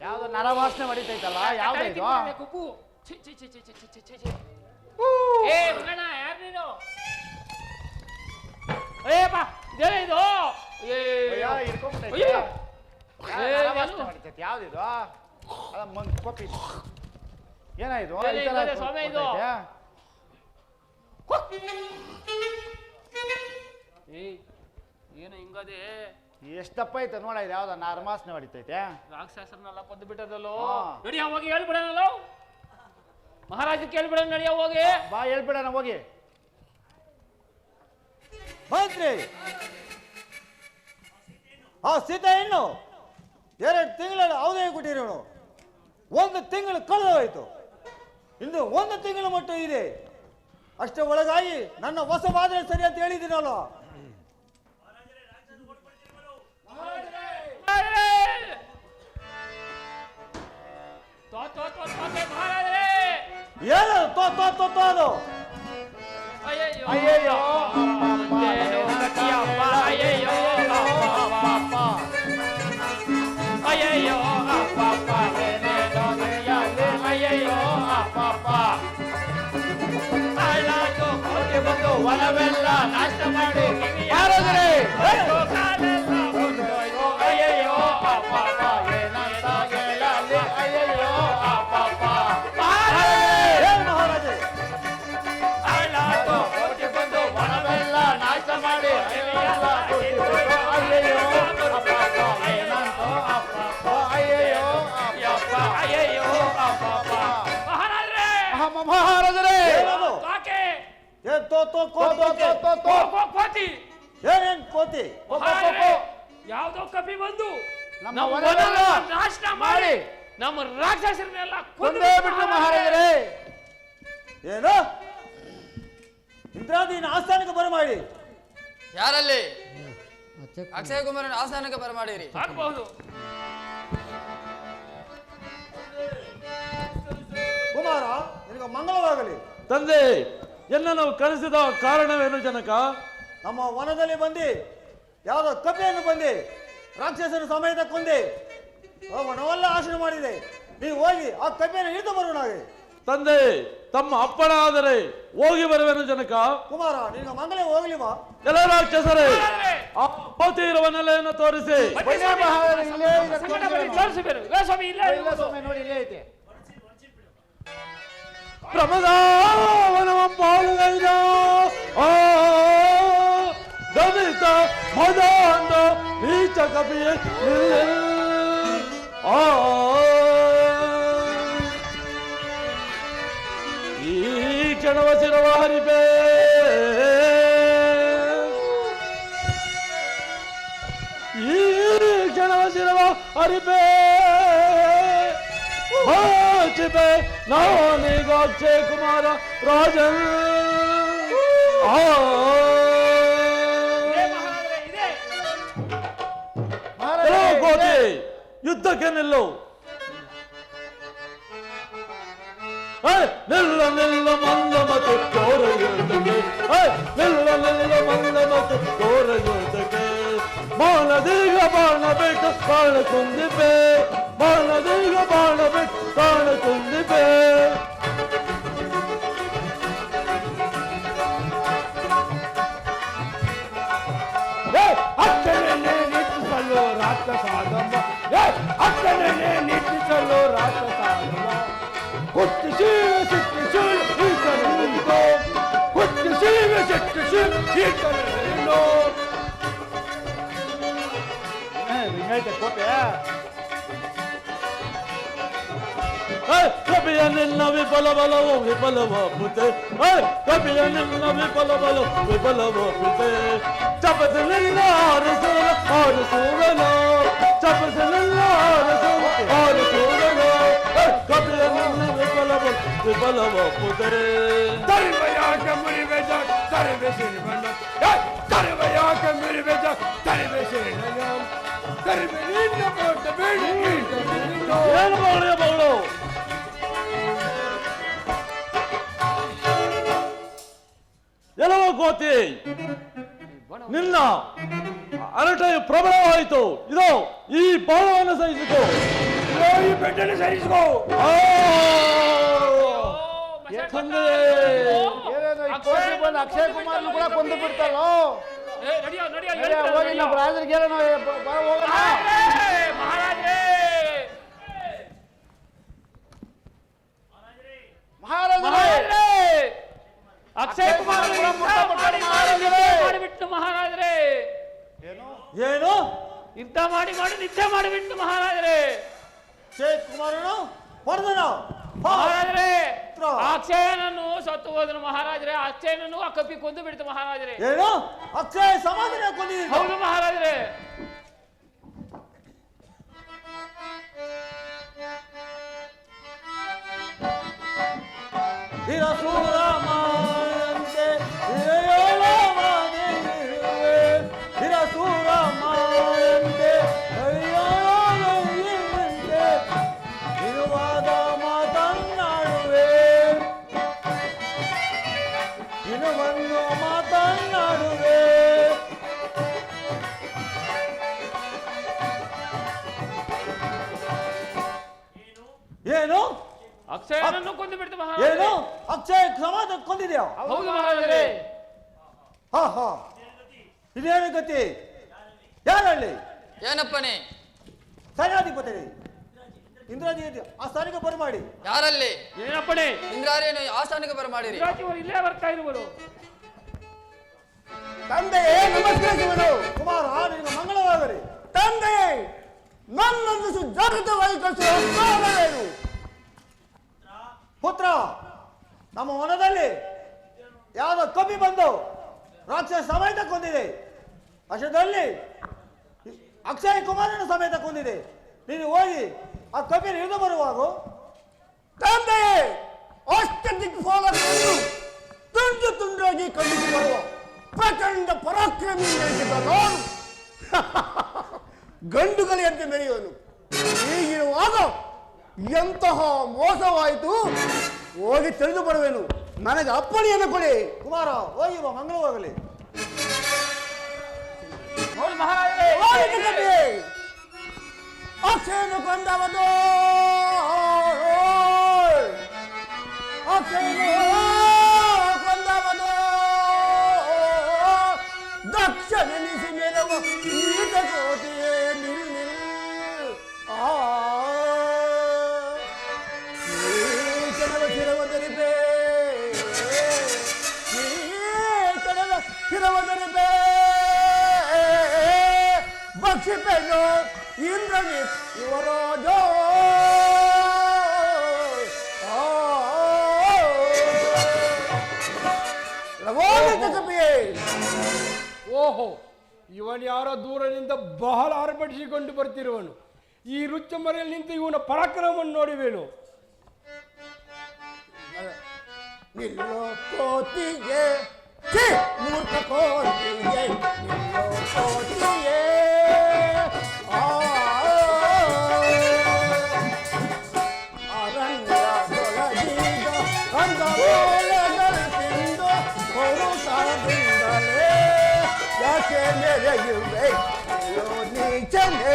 ಯಾವ್ದು ನರವಾಸನೆ ಹೊಡಿತೈತಲ್ಲ, ಯಾವ್ದು ಇದು? ಕುಪ್ಪು ಛಿ ಛಿ ಛಿ ಛಿ ಛಿ ಛಿ ಛಿ ಛಿ. ಏ ಮಗನ, ಯಾರು ನೀನು? ಅಯ್ಯಪ್ಪ ಇದು ಅಯ್ಯೋ, ಹಿಡ್ಕೊಂಬಿಟ್ಟೈತೆ. ಅಯ್ಯೋ. ಅರವಾಸ್ನೆ ಮಾಡ್ತೈತೆ. ಯಾವ್ದಿದು ಅದ ಕೊಪ್ಪಿ ಏನಾಯ್ತು ಏನೇ ಈ ತರ ಇದೆ ಸ್ವಾಮಿ ಇದು? ಕೊಡ್ತೈತೆ? ಏನು ಹಿಂಗದೆ ಎಷ್ಟಪ್ಪ ಐತೆ ನೋಡ, ಇದು ಯಾವ್ದ ಅರಮಾಸ್ನೆ ಹೊಡಿತೈತೆ. ರಾಕ್ಷಸರನ್ನೆಲ್ಲ ಕೊಂದು ಬಿಟ್ಟದಲ್ಲೋ. ಹಾ. ನಡಿಯ ಹೋಗಿ ಹೇಳ್ಬಿಡೋಣಲ್ಲ ಮಹಾರಾಜ ಕೇಳ್ಬಿಡೋಣ. ನಡಿಯ ಹೋಗಿ ಬಾ ಹೇಳ್ಬಿಡಣ ಹೋಗಿ. ಮಂತ್ರಿ, ಆ ಸೀತಾ ಹೆಣ್ಣು 2 ತಿಂಗಳಲ್ಲಿ ಅವಧಿ ಕೊಟ್ಟಿರೋನು. 1 ತಿಂಗಳು ಕಳೆದು ಹೋಯ್ತು, ಇನ್ನು 1 ತಿಂಗಳ ಮಟ್ಟ ಇದೆ. ಅಷ್ಟೇ ಒಳಗಾಗಿ ನನ್ನ ವಶವಾದರೆ ಸರಿ ಅಂತ ಹೇಳಿದ್ದೀನಲ್ಲ. ಏನು ಅದು? ಅಯ್ಯಯ್ಯೋ ಅಯ್ಯಯ್ಯೋ ಅಯ್ಯಯ್ಯೋ ಹೊಲವೆಲ್ಲ ನಾಶ ಮಾಡಿ ಅಯ್ಯಯ್ಯೋ ಏನಂತ ಹೇಳಲಿ ಅಯ್ಯಯ್ಯೋ ಏನು ಮಹಾರಾಜೆ? ಹೊಲವೆಲ್ಲ ನಾಶ ಮಾಡಿ ಅಯ್ಯಯ್ಯೋ ಮಹಾರಾಜರೇ ಏನದು? ಏನ್ ಕೋತಿ ಏನೇನ್ ಕೋತಿ? ಯಾವ್ದೋ ಕಪಿ ಬಂದು ನಮ್ಮ ನಮ್ಮ ಹೊಲವೆಲ್ಲ ಹೊಲವೆಲ್ಲ ನಾಶ ಮಾಡಿ ನಮ್ಮ ರಾಕ್ಷಸರನ್ನೆಲ್ಲ ಕೊಂದೇ ಬಿಟ್ರು ಮಹಾರಾಜರೇ. ಏನು? ಇಂದ್ರಾದೀನ ಆಸ್ಥಾನಕ್ಕೆ ಬರಮಾಡಿ. ಯಾರಲ್ಲಿ ಅಕ್ಷಯ ಕುಮಾರನ ಆಸ್ಥಾನಕ್ಕೆ ಬರಮಾಡಿರಿ. ಆಗಬಹುದು. ಕುಮಾರ, ನಿನಗೆ ಮಂಗಳವಾಗಲಿ. ತಂದೆ, ಎನ್ನನ್ನು ಕರೆಸಿದ ಕಾರಣವೇನು ಜನಕ? ನಮ್ಮ ವನದಲ್ಲಿ ಬಂದು ಯಾವುದೋ ಕಪಿಯನ್ನು ಬಂದು ರಾಕ್ಷಸನ ಸಮೇತ ಕೊಂದೆ ವನವೆಲ್ಲ ಆಶ್ರಯ ಮಾಡಿದೆ. ನೀವು ಹೋಗಿ ಆ ಕಪಿಯನ್ನು ಹಿಡಿದು ಬರೋಣ. ತಂದೆ, ತಮ್ಮ ಅಪ್ಪಣ ಆದರೆ ಹೋಗಿ ಬರುವೆನು ಜನಕ. ಕುಮಾರ, ನಿನಗೆ ಮಂಗಲೇ ಹೋಗ್ಲಿವಾ? ಎಲ್ಲ ರಾಕ್ಷಸರೇ, ಆ ಕೋತಿ ಇರುವ ನೆಲೆಯನ್ನು ತೋರಿಸಿ. ಬನ್ನಿ ಮಹಾರಾಜರೇ, ಇಲ್ಲೇ ಇದೆ ತೋರಿಸಿ. ತೋರಿಸಬೇರು ಸ್ವಾಮಿ. ಇಲ್ಲ ಇಲ್ಲ ಸ್ವಾಮಿ, ನೋಡಿ ಇಲ್ಲೇ ಐತೆ. ಪ್ರಮದಾವನವಂ ಪಾಲುಗೈದ ಆ ದಮಿತ ಮದಾಂಧ ನೀಚ ಕಪಿಯೇ ಆ ಈ ಕ್ಷಣವ ಶಿರವ ಹರಿಪೇ ಈ ಕ್ಷಣವ ಶಿರವ ಹರಿಪೇ ಚಿಪೆ ನಾನೀಗ ಅಕ್ಷಯ ಕುಮಾರ ರಾಜನ್ ಕೋತಿ ಯುದ್ಧಕ್ಕೆ ನಿಲ್ಲು. ನಿಲ್ಲ ನಿಲ್ಲ ಮಂದ ಮತ್ತು ತೋರ ಯುದ್ಧಕ್ಕೆ ನಿಲ್ಲ ನಿಲ್ಲ ಮಂದ ಮತ್ತು ತೋರ ಯುದ್ಧಕ್ಕೆ ಬಾಣದೀಗ ಬಾಣ ಬಿಟ್ಟು ಬಾಣ ಕುಂದಿಪೆ ಬಾಣದೀಗ ಬಾಣ ಬಿಟ್ಟು ಬಾಣ ಕುಂದಿಪೆ ಅಕ್ಕನೇ ನಿಟ್ಟಿಸಲು ರಾಕ್ಷಸಾದಮ್ಮ ಅಕ್ಕನೇ ನಿಟ್ಟಿಸಲು ರಾಕ್ಷಸಾದಮ್ಮ ಕುಟ್ಟಿ ಶಿವ ಸಿಟ್ಟು ಶಿವ ಈತನು ನಿಂತೋ ಕುಟ್ಟಿ ಶಿವ ಸಿಟ್ಟು ಶಿವ ಈತನು ನಿಂತೋ ಹಿಂಗೈತೆ ಕೋಟೆ. ಕಪಿಯ ನಿನ್ನ ವಿಫಲ ಬಲವು ವಿಫಲವಾಗುತ್ತೆ ಕಪಿಯ ನಿನ್ನ ವಿಫಲ ಬಲವು ವಿಫಲವಾಗುತ್ತೆ ಚಪಸ ನಿನ್ನ ಆರಿಸುವನು ಚಪಸ ನಿನ್ನ ಆರಿಸುವನು ಕಪಿಯ ನಿನ್ನ ವಿಫಲ ಬಲ ವಿಫಲವಾಗುತ್ತೆ ತರಿವೆಯಾಕ ಮುರಿವೆಜ ತರಿವೆ ಸಿರಿವಣ್ಣ ತರಿವೆಯಾಕ ಮುರಿವೆಜ ತರಿವೆ ಸಿರಿವಣ್ಣ ತರಿವೆ ನಿನ್ನ ಕೊಟ್ಟ ಬೇಡಿ ಏನು ಮಗಳು ಎಲ್ಲವ ಕೋತಿ ನಿನ್ನ ಅರಟೆಯು ಪ್ರಬಲವಾಯಿತು. ಇದು ಈ ಬಾಣವನ್ನು ಸಹಿಸಿಕೋ, ಈ ಬೆಟ್ಟನ್ನು ಸಹಿಸಿಕೋ. ಏನೇನು ಈ ಕೋಟಿ ಬಂದು ಅಕ್ಷಯ್ ಕುಮಾರ್ನು ಕೂಡ ಕೊಂದು ಬಿಡ್ತಲ್ಲೋ. ನಡಿಯೋ ನಡಿಯೋ ಹೋಗಿ ನಮ್ಮ ರಾಜರಿಗೆ ಹೇಳೋಣ, ಹೋಗೋಣ. ಮಹಾರಾಜ್ರೇ ಮಹಾರಾಜರೇ, ಅಕ್ಷಯ್ ಕುಮಾರ್ ಮಾಡಿಬಿಟ್ಟು ಮಹಾರಾಜರೇ. ಏನು ಯುದ್ಧ ಮಾಡಿ ನಿದ್ದೆ ಮಾಡಿಬಿಟ್ಟು ಮಹಾರಾಜರೇ. ಅಕ್ಷಯ್ ಕುಮಾರನು ಹೊಡೆದನು. ಮಹಾರಾಜರೇ ಅಕ್ಷಯನನ್ನು ಸತ್ತು ಹೋದನು ಮಹಾರಾಜರೇ. ಅಕ್ಷಯನನ್ನು ಆ ಕಪ್ಪಿ ಕೊಂದು ಬಿಡ್ತು ಮಹಾರಾಜರೇ. ಏನು ಅಕ್ಷಯ ಸಮಾಧಿನ ಕೊಂದಿದ್ದೀರಿ? ಹೌದು ಮಹಾರಾಜರೇ. ಹಿರಸೂರಮಾನಂತೆ ಹಿರಯೋಳವಾದಿರುವೆ, ಹಿರಸೂರಮಾನಂತೆ ಹಿರಯೋಳವಾದಿರುವಂತೆ ಇರುವಾದ ಮಾತನ್ನಾಡುವೆ, ಇರುವನ್ನು ಮಾತನ್ನಾಡುವೆ. ಏನು ಅಕ್ಷಯನನ್ನು ಕೊಂದು ಬಿಡ್ತು ಏನು ಮಹಾರಾಜರೇ. ಅಕ್ಷಯ ಸಮಾಧ ಕೊಂದಿದ್ಯಾ? ಹೌದು ಮಹಾರಾಜರೇ. ಹಾ ಹಾ, ಇದೇನು ಗತಿ? ಯಾರಲ್ಲಿ? ಏನಪ್ಪನೇ? ಸೈನ್ಯಾಧಿಪತಿ ಇಂದ್ರಾಜಿ ಆ ಸ್ಥಾನಕ್ಕೆ ಬರಮಾಡಿ. ಯಾರಲ್ಲಿ? ಏನಪ್ಪಣೆ? ಇಂದ್ರಾರಿಯನ್ನು ಆಸ್ಥಾನಕ್ಕೆ ಬರಮಾಡಿರಿ. ರಾಜ್ಯವರು ಇಲ್ಲೇ ಬರ್ತಾ ಇರುವರು. ತಂದೆಯೇ ನಮಸ್ಕರಿಸುವುದು. ಕುಮಾರ ನಿನಗೆ ಮಂಗಳವಾಗಲಿ. ತಂದೆಯೇ, ನನ್ನನ್ನು ಸುಜಾಗ್ರತವಾಗಿ ಕಳಿಸುವ ಪುತ್ರ, ನಮ್ಮ ವನದಲ್ಲಿ ಯಾವುದೋ ಕಪಿ ಬಂದು ರಾಕ್ಷಸ ಸಮೇತ ಕೊಂದಿದೆ. ಅಷ್ಟರಲ್ಲಿ ಅಕ್ಷಯ್ ಕುಮಾರನ ಸಮೇತ ಕೊಂದಿದೆ. ನೀನು ಹೋಗಿ ಆ ಕಪಿ ಹಿಡಿದು ಬರುವಾಗ ತಂದೆಯೇ, ಅಷ್ಟದಿಕ್ಪಾಲಕರನ್ನು ತುಂಡು ತುಂಡಾಗಿ ಖಂಡಿಸಿ ಬರುವ ಪ್ರಚಂಡ ಪರಾಕ್ರಮಿ ನಾನು ಗಂಡುಗಲಿಯಂತೆ ಮೆರೆಯುವನು. ಹೀಗಿರುವಾಗ ಎಂತಹ ಮೋಸವಾಯಿತು, ಹೋಗಿ ತಿಳಿದು ಬರುವೆನು. ನನಗೆ ಅಪ್ಪಣೆಯನ್ನು ಕೊಡಿ. ಕುಮಾರ ಹೋಗಿ ಬಾ, ಮಂಗಳವಾಗಲಿ. ಹೌದು ಮಹಾರಾಜರೇ. ಅಕ್ಷಯನು ಕೊಂದವನು, ಅಕ್ಷಯನು ಕೊಂದವನು ದಕ್ಷ ನೆನೆಸಿ ಮೆರವ ಈತ ಕೋಟೆಯೇ ನಿಲ್ ನಿಲ್. ಕಣವ ಶಿರವದರಿಪೆ, ಕಣವ ಶಿರವದರಿಪೆ ಬಕ್ಷಿಪೆನು ಇಂದ್ರಜಿತ್ ಯುವರಾಜ. ಓಹೋ, ಇವನು ಯಾರೋ ದೂರದಿಂದ ಬಹಳ ಆರ್ಭಟಿಸಿಕೊಂಡು ಬರ್ತಿರುವನು. ಈ ರುಚ್ಚ ಮರೆಯಲ್ಲಿ ನಿಂತು ಇವನ ಪರಾಕ್ರಮವನ್ನು ನೋಡಿವೇನು. ನಿಲ್ಲೋ ಕೋತಿಗೆ, ಮೂರ್ಖ ಕೋತಿಗೆ, ನಿಲ್ಲೋ ಕೋತಿಗೆ. ಅರಣ್ಯ ತೊಲಗಿದ ಕಂದಮೂಲೆಗಳು ತಿಂದು ಪೌರುಷದಿಂದಲೇ ಯಾಕೆ ಮೆರೆಯುವೆ ನಿಲ್ಲೋ ನೀಚನೆ,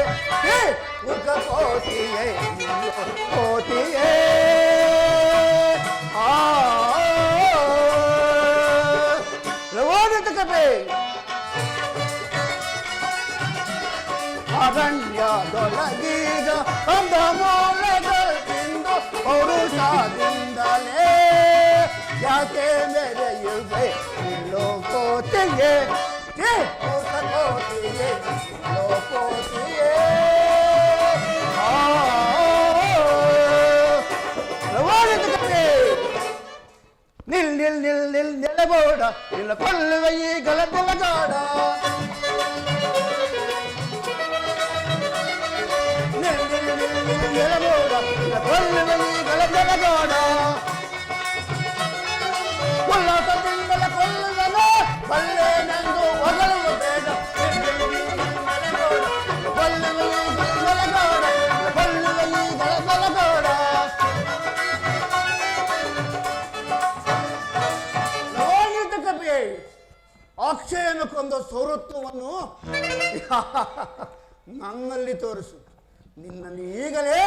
ಮೂರ್ಖ ಕೋತಿಯೇ, ನಿಲ್ಲೋ ಕೋತಿಯೇ. ಅರಣ್ಯದೊಳಗೀಗ ಅಂದ ಮೂಲೆಗಳು ತಿಂದು ಪೌರುಷದಿಂದಲೇ ಯಾಕೆ ಮೆರೆಯುವೆ ನಿಲ್ಲೋ ಕೋತಿಯೇ, ಮೂರ್ಖ ಕೋತಿಯೇ, ನಿಲ್ಲೋ ಕೋತಿಯೇ. ನಿಲ್ ನಿಲ್ ನಿಲ್ ನಿಲ್ ನೆಲಬೋಡ ನಿಲ್ಲ ಕೊಲ್ಲುವ ಈಗಲ ತೆಲಗಾಡ. ನಿಲ್ ನಿಲ್ ನಿಲ್ ನಿಲ್ ನೆಲಬೋಡ ನಿಲ್ಲ ಕೊಲ್ಲುವ ಈಗಲ ತೆಲಗಾಡ. ಉಲ್ಲಾಸದಿಂದಲ ಕೊಲ್ಲುವನು ಬಲ್ಲೆನೆಂದು ಹೊಗಳುವ ಬೇಡ. ನೆಲಬೋಡ ಕೊಲ್ಲುವ ಈಗಲ ತೆಲಗಾಡ, ಕೊಲ್ಲುವ ಈಗಲ ತೆಲಗಾಡ. ಅಕ್ಷಯನು ಕೊಂದ ಸೌರತ್ವವನ್ನು ನನ್ನಲ್ಲಿ ತೋರಿಸು. ನಿನ್ನನ್ನು ಈಗಲೇ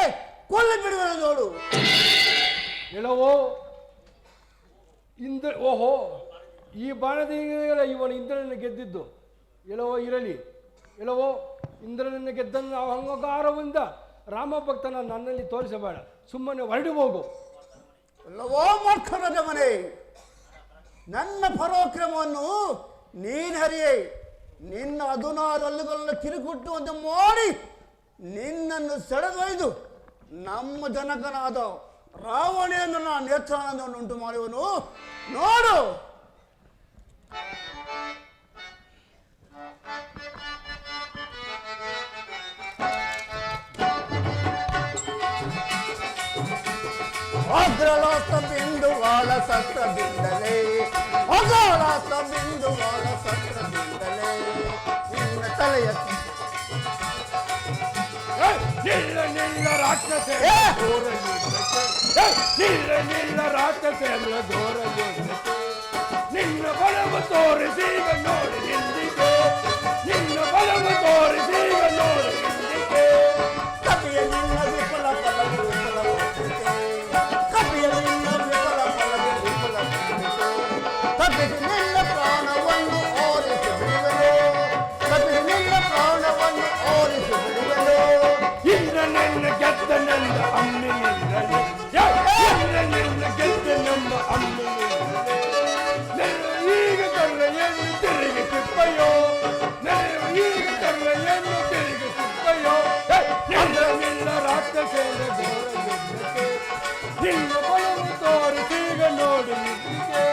ಕೊಲ್ಲಿ ಬಿಡುವೆನು ನೋಡು. ಹೇಳವೋ ಓಹೋ, ಈ ಬಾಣದಿಂದ ಇವನು ಇಂದ್ರನನ್ನು ಗೆದ್ದಿದ್ದು. ಎಲ್ಲವೋ ಇರಲಿ, ಎಲ್ಲವೋ ಇಂದ್ರನನ್ನು ಗೆದ್ದನ್ನು ನಾವು ಅಹಂಕಾರದಿಂದ ರಾಮಭಕ್ತನ ನನ್ನಲ್ಲಿ ತೋರಿಸಬೇಡ, ಸುಮ್ಮನೆ ಹೊರಡು ಹೋಗು. ಎಲ್ಲವೋ ಮೂರ್ಖರಾದ ಮನೆ, ನನ್ನ ಪರಾಕ್ರಮವನ್ನು ನೀನು ಹರಿಯೇ, ನಿನ್ನ 16 ಹಲ್ಲುಗಳನ್ನು ಕಿರುಕುಟ್ಟುವಂತೆ ಮಾಡಿ ನಿನ್ನನ್ನು ಸೆಳೆದೊಯ್ದು ನಮ್ಮ ಜನಕನಾದ ರಾವಣೆಯನ್ನು ನಾನು ನೇತ್ರಾನಂದವನ್ನು ಉಂಟು ಮಾಡುವನು ನೋಡು. ಅಗ್ರಲಾಸ ಬಿಂದುವಾಳ ಸತ್ರದಿಂದಲೇ, ಅಗ್ರಲಾಸ ಬಿಂದುವಾಳ ಸತ್ರದಿಂದಲೇ ನಿನ್ನ ತಲೆಯ ನಿಲ್ಲ ರಾಕ್ಷಸ ನಿಲ್ಲ ರಾಕ್ಷಸೇಂದ್ರ ಘೋರ ಯೋಧಕ್ಕೆ ನಿನ್ನ ಬಲವ ತೋರಿಸೀಗ ನೋಡಿ ನಿಂದಿಗೆ, ನಿನ್ನ ಬಲವ ತೋರಿಸೀಗ ನೋಡಿ ನಿಂದಿಗೆ. ಕಪಿಯ ನಿನ್ನ ವಿಫಲ ಫಲವು ವಿಫಲವಾಗಿದೆ, ಕಪಿಯ ನಿನ್ನ ವಿಫಲ ಫಲವು ವಿಫಲವಾಗಿದೆ. ಕಪಿಸಿ ನಿನ್ನ ಪ್ರಾಣವನ್ನು ಓರಿಸಿ ಬಿಡುವೆನು, ಕಪಿಸಿ ನಿನ್ನ ಪ್ರಾಣವನ್ನು ಓರಿಸಿ ಬಿಡುವೆನು. ಇಂದ್ರ ನಿನ್ನ ಗೆದ್ದ ನನ್ನ ಅಮ್ಮಿನಿಂದಲೇ, ಇಂದ್ರ ನಿನ್ನ ಗೆದ್ದ ನಮ್ಮ ಅಮ್ಮಿನಿಂದಲೇ. ಈಗ ಕರ್ರೆಯನ್ನು ತಿರುಗಿ ತಿಪ್ಪಯೋ, ಈಗ ಕರ್ರೆಯನ್ನು ತಿರುಗಿ ತಿಪ್ಪಯೋ. ನಿನ್ನ ರಾಕ್ಷಸೇನ ಘೋರ ಯುದ್ಧಕ್ಕೆ ನಿನ್ನ ಬಲವು ತೋರಿಸೀಗ ನೋಡಿ ನಿಂತಿಗೆ.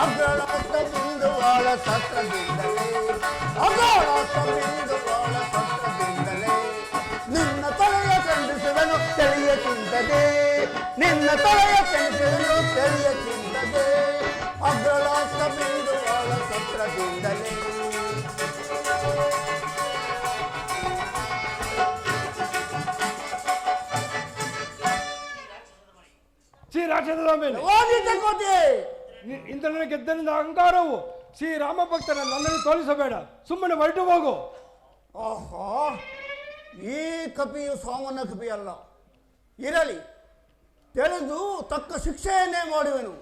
ಅಗ್ರಲಾಸ ಬಿಂದುವಾಳ ಸತ್ರದಿಂದಲೇ, ಅಗ್ರಲಾಸ ಬಿಂದುವಾಳ ಸತ್ರದಿಂದಲೇ ನಿನ್ನ ತಲೆಯ ಖಂಡಿಸುವನು ತೆರೆಯ ಚಿಂತದೆ, ನಿನ್ನ ತಲೆಯ ಖಂಡಿಸುವನು ತೆರೆಯ ಚಿಂತದೆ. ಅಗ್ರಲಾಸ ಬಿಂದುವಾಳ ಸತ್ರದಿಂದಲೇ. ಶ್ರೀ ರಾಕ್ಷಸರ ಮೇಲೆ ಓದಿದ್ದ ಕೋಟೆ ಇಂದ್ರನ ಗೆದ್ದನಿಂದ ಅಹಂಕಾರವು ಶ್ರೀ ರಾಮಭಕ್ತನ ನನ್ನನ್ನು ತೋರಿಸಬೇಡ, ಸುಮ್ಮನೆ ಹೊರಟು ಹೋಗು. ಆಹಾ, ಈ ಕಪಿಯು ಸಾಮಾನ್ಯ ಕಪಿ ಅಲ್ಲ, ಇರಲಿ, ತಿಳಿದು ತಕ್ಕ ಶಿಕ್ಷೆಯನ್ನೇ ಮಾಡುವೆನು.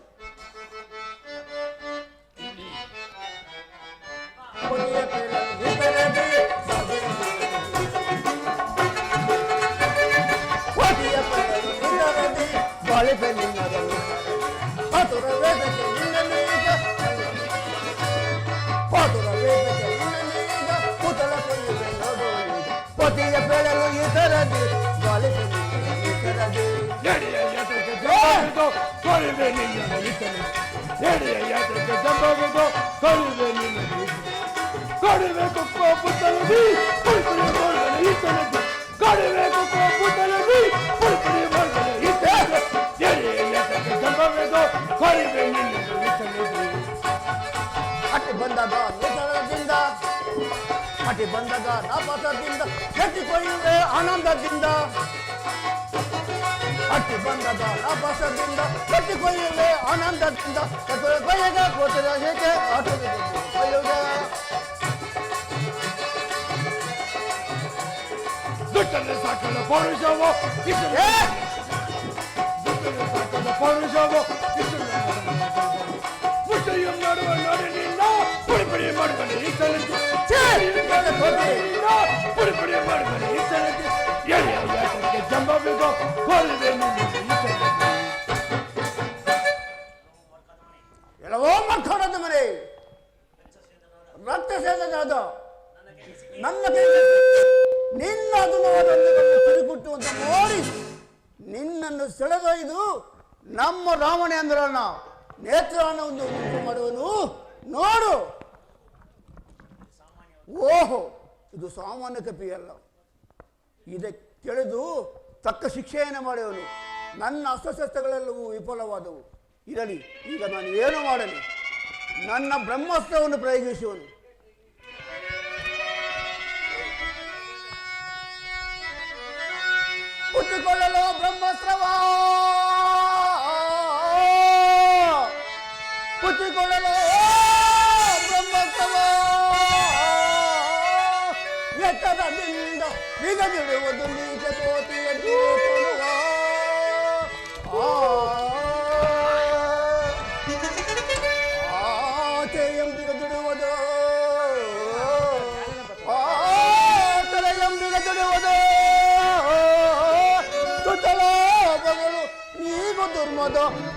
ಪತಿಯ ಬೆಳಲು ಇತರದಿ ಎಡೆಯ ಯಾತಕ್ಕೆ ಜಂಬಾಗಿದ್ದು ಕೊರಿವೆ ನಿನ್ನ ಈತನೆ, ಎಡೆಯ ಯಾತಕ್ಕೆ ಜಂಬಾಗಿದ್ದು ಕೊರಿವೆ ನಿನ್ನ ಈತನೆ. ಕೊಡಬೇಕು ಕೋಪುತ್ತಲದಿ ಪುಲ್ಪುರಿ ಮಾಡ್ಗಲ ಈತನದ್ದು, ಕೊಡಬೇಕು ಕೋಪುತ್ತಲದಿ ಪುಲ್ಪುರಿ ಮಾಡ್ಗಲ ಈತನದ್ದು. ಎಡೆಯ ಯಾತಕ್ಕೆ ಜಂಬಾಗಿದ್ದು ಕೊರಿವೆ ನಿನ್ನ ಈತನೆ. ಅಟ್ಟಿ ಬಂದಾಗ ನಿಸರದಿಂದ, ಅಟ್ಟಿ ಬಂದಾಗ ನಾಪಸದಿಂದ ಎತ್ತಿಕೊಳ್ಳುವೆ ಆನಂದದಿಂದ, ಅಟ್ಟಿ ಬಂದಾಗ ನಾಪಸದಿಂದ ಎತ್ತಿಕೊಳ್ಳುವೆ ಆನಂದದಿಂದ. ಕೊಯ್ಯಗ ಕೊಟ್ಟಿರ ಹೇಗೆ ಆಟದ ಕೊಯ್ಯುಗ ದುಡ್ಡನ್ನು ಸಾಕಲು ಪೌರುಷವೋ ಇತನೆ, ದುಡ್ಡನ್ನು ಸಾಕಲು ಪೌರುಷವೋ ಇತನೆ. ಮುಟ್ಟೆಯು ಮಾಡುವ ನೋಡಿ ನಿನ್ನ ಪುಡಿಪುಡಿ ಮಾಡ್ಕೊಂಡು ಈತನದ್ದು, ಪುಡಿಪುಡಿ ಮಾಡ್ಕೊಂಡು ಈತನದ್ದು. ಎಳೆಯ ಯಾತಕ್ಕೆ ಜಂಬಬೇಕು ಕೊರಿವೆ ನಿನ್ನ ಈತನದ್ದು. ಎಲ್ಲವೋ ಮಕ್ಕಳದ ಮನೆ, ರಕ್ತ ಸೇದನಾದ ನನ್ನ ಕೈಗೆ ನಿನ್ನ 16 ಹಲ್ಲುಗಳನ್ನು ಕಿರುಕುಟ್ಟುವಂತ ನೋಡಿ ನಿನ್ನನ್ನು ಸೆಳೆದೊಯ್ದು ನಮ್ಮ ರಾವಣೆ ಅಂದ್ರನ್ನ ನೇತ್ರಾನವನ್ನು ಉಂಟು ಮಾಡುವನು ನೋಡು. ಓಹೋ, ಇದು ಸಾಮಾನ್ಯ ಕಪಿ ಅಲ್ಲ, ಇದಕ್ಕೆ ತಿಳಿದು ತಕ್ಕ ಶಿಕ್ಷೆಯನ್ನು ಮಾಡುವನು. ನನ್ನ ಅಸ್ತ್ರಶಸ್ತ್ರಗಳೆಲ್ಲವೂ ವಿಫಲವಾದವು, ಇರಲಿ, ಈಗ ನಾನು ಏನು ಮಾಡಲಿ? ನನ್ನ ಬ್ರಹ್ಮಾಸ್ತ್ರವನ್ನು ಪ್ರಯೋಗಿಸುವನು. ಹುಟ್ಟಿಕೊಳ್ಳಲು ಬ್ರಹ್ಮಾಸ್ತ್ರವಾ, ಹುಟ್ಟಿಕೊಳ್ಳಲು ಬ್ರಹ್ಮಾಸ್ತ್ರವಾ, ಎತ್ತರದಿಂದ ಬಿಗದಿಡುವುದು ನೀಚ ಕೋತಿಯನ್ನು ಕೊಡುವ. ಆಚೆಯಂ ಬಿಗದಿಡುವುದು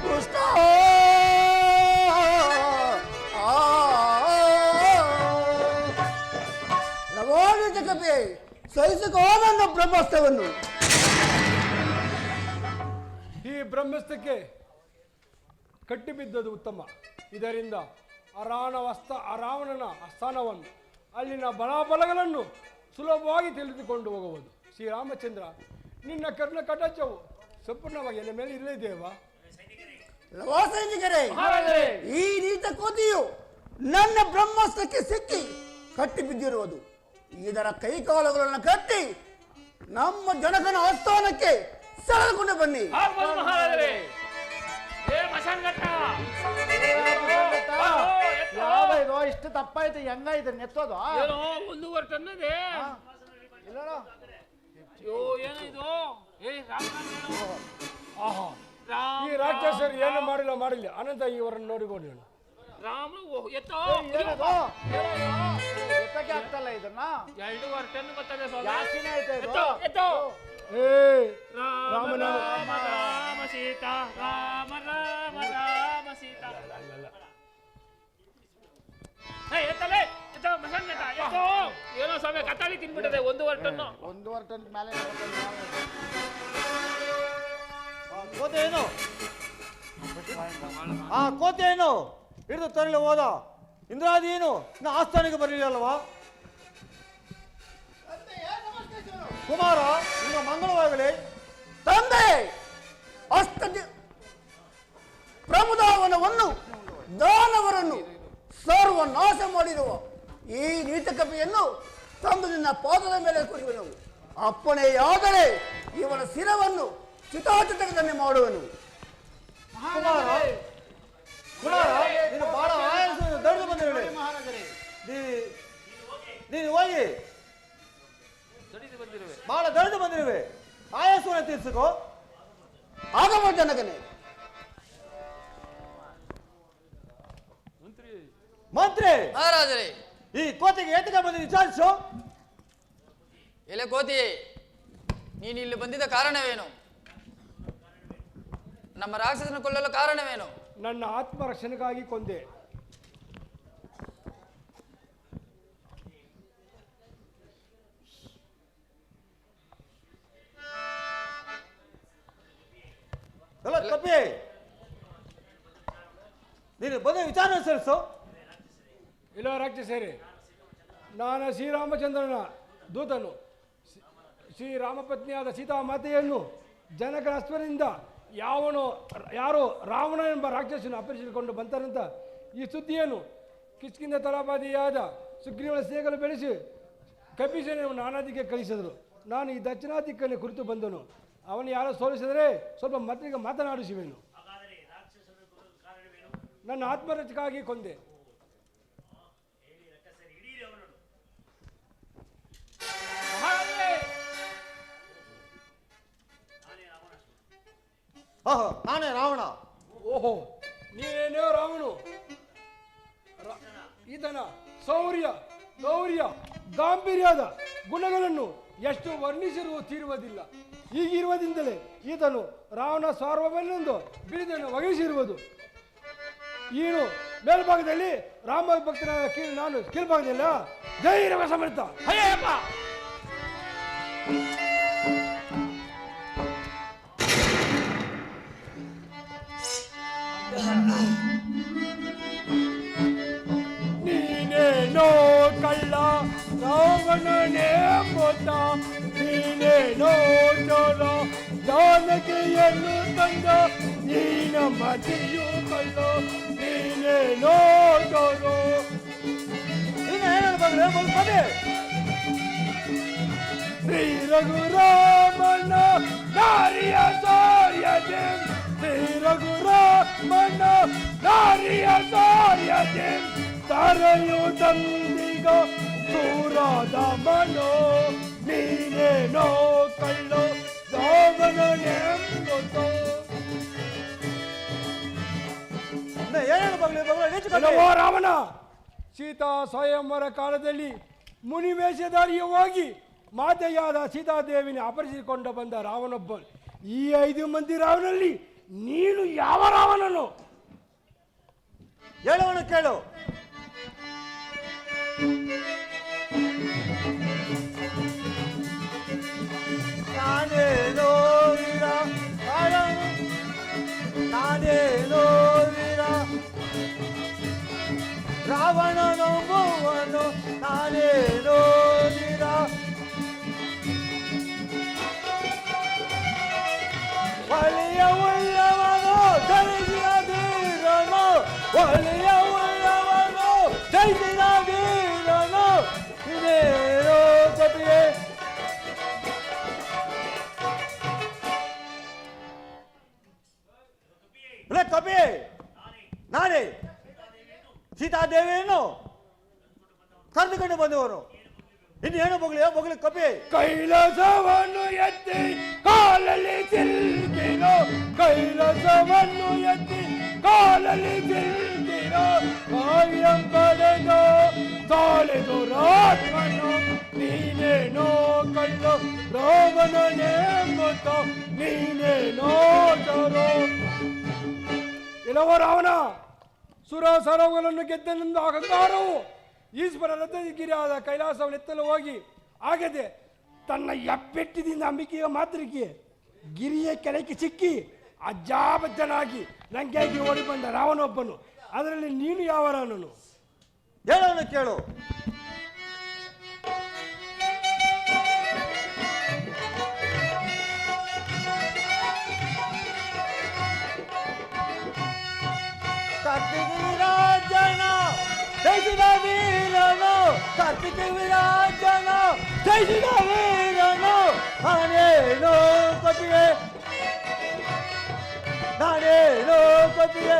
ದುಷ್ಟ ಲವಾಣಿತ ಕಪಿ ಸಹಿಸಿಕೋ ನನ್ನ ಬ್ರಹ್ಮಾಸ್ತ್ರವನ್ನು. ಈ ಬ್ರಹ್ಮಸ್ಥಕ್ಕೆ ಕಟ್ಟಿಬಿದ್ದದು ಉತ್ತಮ. ಇದರಿಂದ ರಾವಣನ ಸ್ಥಾನವನ್ನು ಅಲ್ಲಿನ ಬಲಾಬಲಗಳನ್ನು ಸುಲಭವಾಗಿ ತಿಳಿದುಕೊಂಡು ಹೋಗುವುದು. ಶ್ರೀರಾಮಚಂದ್ರ, ನಿನ್ನ ಕರ್ಣ ಕಟಾಚವು ಸಂಪೂರ್ಣವಾಗಿ ನನ್ನ ಮೇಲೆ ಇರಲಿದೆಯವಾ? ಲವಾ ಸೈನಿಕರೇ, ಈ ನೀತ ಕೋತಿಯು ನನ್ನ ಬ್ರಹ್ಮಾಸ್ತ್ರಕ್ಕೆ ಸಿಕ್ಕಿ ಕಟ್ಟಿ ಬಿದ್ದಿರುವುದು. ಇದರ ಕೈಕಾಲುಗಳನ್ನು ಕಟ್ಟಿ ನಮ್ಮ ಜನಕನ ಆಸ್ಥಾನಕ್ಕೆ ಸೆಳೆದುಕೊಂಡು ಬನ್ನಿ. ಯಾವ ಇದು ಇಷ್ಟು ತಪ್ಪಾಯ್ತು? ಹೆಂಗ ಇದು ನೆತ್ತೋದು? 1.5 ಟನ್ ಇದೆ. ಈ ರಾಕ್ಷಸರು ಏನು ಮಾಡಿಲ್ಲ ಅನಂತ ಇವರನ್ನು ನೋಡಿಕೊಂಡು ರಾಮ ಎತ್ತಕ್ಕೆ ಆಗ್ತಲ್ಲ ಇದನ್ನ. 2.5 ಟನ್ ಬರ್ತದೆ. ಜಾಸ್ತಿನೇ ಆಯ್ತಾ ಇದು? ರಾಮನ ರಾಮ ಸೀತಾ ರಾಮ ರಾಮ ರಾಮ ಸೀತಾ. ಏನೋ ಸಮಯ ಕತ್ತಾಳಿ ತಿನ್ಬಿಟ್ಟದೆ. 1.5 ಟನ್. 1.5 ಟನ್ ಮೇಲೆ ಕೋತೆ ಏನು? ಕೋತೆ ಏನು ಹಿಡಿದು ತರಲಿ ಹೋದ? ಇಂದ್ರಾದಿ ಏನು ಇನ್ನು ಆಸ್ಥಾನಕ್ಕೆ ಬರಲಿಲ್ಲವಾ? ಕುಮಾರ, ನಿಮ್ಮ ಮಂಗಳವಾಗಲಿ. ತಂದೆ, ಅಷ್ಟ ಪ್ರಮುದಾವನವನ್ನು ದಾನವರನ್ನು ಸರ್ವನಾಶ ಮಾಡಿರುವ ಈ ನೀತಕಪಿಯನ್ನು ತಂದು ನಿನ್ನ ಪಾದದ ಮೇಲೆ ಕೊಡುವೆನು. ಅಪ್ಪಣೆಯಾದರೆ ಇವನ ಶಿರವನ್ನು ಚಿತಾಚಿತನೆ ಮಾಡುವನು. ಕುಮಾರ, ನೀನು ಬಹಳ ಆಯಾಸ ದೊಡ್ಡ ಬಂದಿರಲಿ. ನೀನು ಹೋಗಿ ಬಹಳ ದೊಡ್ಡ ಬಂದಿರುವೆ. ಆಯಾಸವನ್ನು ತೀರ್ಸಿಕೋ. ಆಗಮ ಜನಕನೇ. ಮಂತ್ರಿ ಮಹಾರಾಜರೇ, ಈ ಕೋತಿಗೆ ಏತಕ್ಕೆ ಬಂದು ವಿಚಾರಿಸು. ಎಲೆ ಕೋತಿ, ನೀನು ಇಲ್ಲಿ ಬಂದಿದ್ದ ಕಾರಣವೇನು? ನಮ್ಮ ರಾಕ್ಷಸನ ಕೊಲ್ಲಲು ಕಾರಣವೇನು? ನನ್ನ ಆತ್ಮರಕ್ಷಣೆಗಾಗಿ ಕೊಂದೆ. ಎಲ್ಲ ಕಪಿ, ನೀನು ಬಂದ ವಿಚಾರ ಸಲ್ಲಿಸು. ಇಲ್ಲ ರಾಕ್ಷಸರೇ, ನಾನು ಶ್ರೀರಾಮಚಂದ್ರನ ದೂತನು. ಶ್ರೀರಾಮಪತ್ನಿಯಾದ ಸೀತಾಮಾತೆಯನ್ನು ಜನಕನ ಅಸ್ತ್ರದಿಂದ ಯಾರೋ ರಾವಣ ಎಂಬ ರಾಕ್ಷಸನು ಅಪಹರಿಸಿಕೊಂಡು ಬಂತಾನಂತ ಈ ಸುದ್ದಿಯನ್ನು ಕಿಷ್ಕಿಂದ ತಲಪಾದಿಯಾದ ಸುಗ್ರೀವನ ಸೇಗಲು ಬೆಳೆಸಿ ಕಪಿಸೇನೆಯನ್ನು ನಾನಾದಿಕ್ಕೆ ಕಳಿಸಿದರು. ನಾನು ಈ ದಕ್ಷಿಣ ದಿಕ್ಕನ್ನು ಕುರಿತು ಬಂದನು. ಅವನು ಯಾರೋ ಸೋಲಿಸಿದರೆ ಸ್ವಲ್ಪ ಮತ್ತಿಗೆ ಮಾತನಾಡಿಸುವೆನು. ನನ್ನ ಆತ್ಮರಕ್ಷೆಗಾಗಿ ಕೊಂದೆ. ನಾನೇ ರಾವಣ. ಓಹೋ, ನೀನೇನೋ ರಾವಣು. ಈತನ ಗೌರ್ಯ ಗಾಂಭೀರ್ಯದ ಗುಣಗಳನ್ನು ಎಷ್ಟು ವರ್ಣಿಸಿರುವ ತೀರುವುದಿಲ್ಲ. ಹೀಗಿರುವುದಿಂದಲೇ ಈತನು ರಾವಣ ಸಾರ್ವಭೌಮನೆಂದು ಬಿರುದನ್ನು ವಹಿಸಿರುವುದು. ಈನು ಮೇಲ್ಭಾಗದಲ್ಲಿ ರಾಮ ಭಕ್ತನ ನಾನು ಕೀಳ್ಭಾಗದಲ್ಲ. ಜೈ ರವ ಸಮರ್ಥ. ಅಯ್ಯಪ್ಪ, ನೀನೇನೋ ಕಳ್ಳ ರಾವಣನೇ ಮೊತ್ತ, ನೀನೇನೋ ಚೋರ ಜಾನಕಿಯನ್ನು ತಂದ, ನೀನ ಮತಿಯು ಕಳ್ಳ, ನೀನೇನೋ ಚೋರ. ಶ್ರೀ ರಘುರಾಮನ ನಾರಿಯ ಸಾರ್ಯತೆ, ಶ್ರೀ ರಘುರಾಮನ ನಾರಿಯ ಸಾರ್ಯತೆ, ತಾರೆಯು ತಂದಿಗ ಸೂರಾದ ಮನೋ, ನೀನೇನೋ ಕಳ್ಳು ರಾವಣನೆಂಬುದು. ರಾವಣ ಸೀತಾ ಸ್ವಯಂವರ ಕಾಲದಲ್ಲಿ ಮುನಿವೇಷಧಾರಿಯವಾಗಿ ಮಾತೆಯಾದ ಸೀತಾದೇವಿನ ಅಪಹರಿಸಿಕೊಂಡು ಬಂದ ರಾವಣೊಬ್ಬ. ಈ 5 ಮಂದಿ ರಾವಣಲ್ಲಿ ನೀನು ಯಾವ ರಾವಣನು? ಹೇಳುವನು ಕೇಳು. ನಾನೇನೋ ವೀರ ನಾನೇನೋ ವೀರ ರಾವಣನು ಮೂವನು ನಾನೇನೋ ವೀರ ಒಲಿಯ ಉಳ್ಳವನು ಧರಿಸಿದ ವೀರನು ಒಲಿಯ ಉಳ್ಳವನು ಧರಿಸಿದ ವೀರನು ಇದೇನೋ ಕಪಿಯೇ. ಕಪಿ ನಾನೇ ಸೀತಾದೇವಿಯನ್ನು ಕರೆದುಕೊಂಡು ಬಂದವರು. ಇನ್ನೇನು ಬೊಗಲಿ ಕಪಿ. ಕೈಲಾಸವನ್ನು ಎತ್ತಿ ಕಾಲಲ್ಲಿ ಸಿಲ್ಕಿರೋ, ಕೈಲಾಸವನ್ನು ಎತ್ತಿ ಕಾಲಲ್ಲಿ ಸಿಲ್ಕಿರೋ, ಕಾವ್ಯಂ ಪಡೆದು ತಾಳೆದು ರಾತ್ಮನು ನೀನೇನೋ ಕಳ್ಳು ರಾವಣನೆಂಬುತ್ತ ನೀನೇನೋ ಚರೋ. ಇಲ್ಲವ ರಾವಣ, ಸುರಸರಗಳನ್ನು ಗೆದ್ದನೆಂದು ಅಹಂಕಾರವು ಈಶ್ವರ ರಥಗಿರಿಯಾದ ಕೈಲಾಸವನ್ನು ಎತ್ತಲು ಹೋಗಿ ಆಗದೆ ತನ್ನ ಹೆಬ್ಬೆಟ್ಟಿದಿಂದ ಅಂಬಿಕೆಯ ಮಾತ್ರಕ್ಕೆ ಗಿರಿಯ ಕೆಳಕ್ಕೆ ಸಿಕ್ಕಿ ಅಜ್ಜಾಬಜ್ಜನಾಗಿ ಲಂಕೆಗೆ ಓಡಿ ಬಂದ ರಾವಣೊಬ್ಬನು. ಅದರಲ್ಲಿ ನೀನು ಯಾವ ರಾವಣನು? ಹೇಳೋನು ಕೇಳು. ಕಾರ್ತಿಕ ವಿರಾಜನ ಜಯಿಸಿದ ವೀರನು, ಕಾರ್ತಿಕ ವಿರಾಜನ ಜಯಿಸಿದ ವೀರನು ನಾನೇನೋ ಕಪಿಯೇ, ನಾನೇನೋ ಕಪಿಯೇ.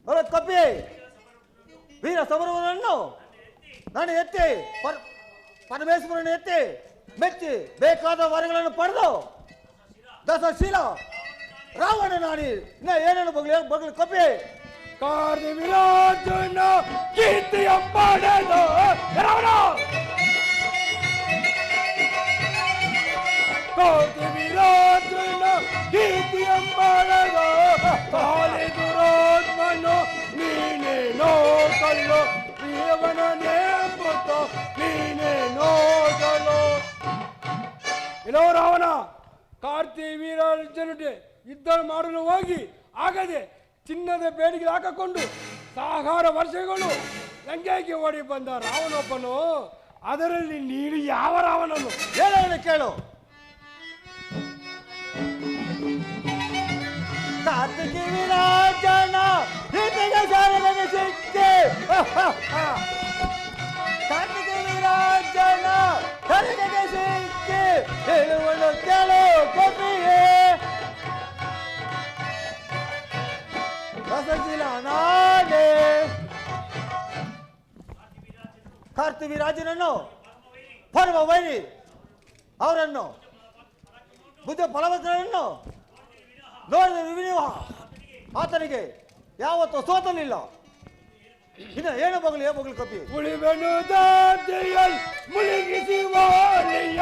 ಅವರ ಕಪಿಯೇ ವೀರ ಸಮರವನ್ನು ನಾನು ಎತ್ತಿ ಪರಮೇಶ್ವರನ್ನು ಎತ್ತಿ ಮೆಚ್ಚಿ ಬೇಕಾದ ವರಗಳನ್ನು ಪಡೆದು ದಸಶೀಲ ರಾವಣ ನಾಡಿ ಇನ್ನ ಏನೇನು ಬಗಲು ಕಪಿ. ಕಾರ್ಯ ವಿರಾಜನ ಕೀರ್ತಿಯ ಪಡೆದು ರಾವಣ, ಕಾರ್ಯ ವಿರಾಜನ ಕೀರ್ತಿಯ ಪಡೆದು ತಾಳೆ ದುರಾತ್ಮನು ನೀನೇನೋ ಕಲ್ಲು ರಾವಣನೆಂಬುತ್ತ ನೀನೇನೋ ಕಲ್ಲು. ಇಲ್ಲೋ ರಾವಣ, ಕಾರ್ತಿ ವೀರಾರ್ಜುನತೆ ಯುದ್ಧ ಮಾಡಲು ಹೋಗಿ ಆಗದೆ ಚಿನ್ನದ ಬೇಡಿಗೆ ಹಾಕಿಕೊಂಡು ಸಾಗರ ವರ್ಷಗಳು ಲಂಕೆಗೆ ಓಡಿ ಬಂದ ರಾವಣೊಬ್ಬನು. ಅದರಲ್ಲಿ ನೀನು ಯಾವ ರಾವಣನು? ಹೇಳೋಣ ಕೇಳು. ಕಾರ್ತಿಕ ವಿರಾಜನ ಹೃದಯ ಸಾರನ ಸಿಕ್ಕಿ, ಕಾರ್ತಿಕ ವಿರಾಜನ ಹೃದಯ ಸಿಕ್ಕಿ ಹೇಳುವನು ಕೇಳು ಕಪಿಯೇ. ರಸಶೀಲ ನಾನೇ ಕಾರ್ತಿ ವಿರಾಜನನ್ನು ಪರಮ ವೈರಿ ಅವರನ್ನು ಬುದ್ಧ ಫಲವತ್ತರನ್ನು ನೋಡಿದ ವಿವಿಧ ಆತನಿಗೆ ಯಾವತ್ತೂ ಸೋತಲಿಲ್ಲ. ಇನ್ನು ಏನು ಬಗಲು ಕಪಿ. ಉಳಿವನು ದಾದೆಯಲ್ ಮುಳುಗಿಸಿ ವಾಲೆಯ,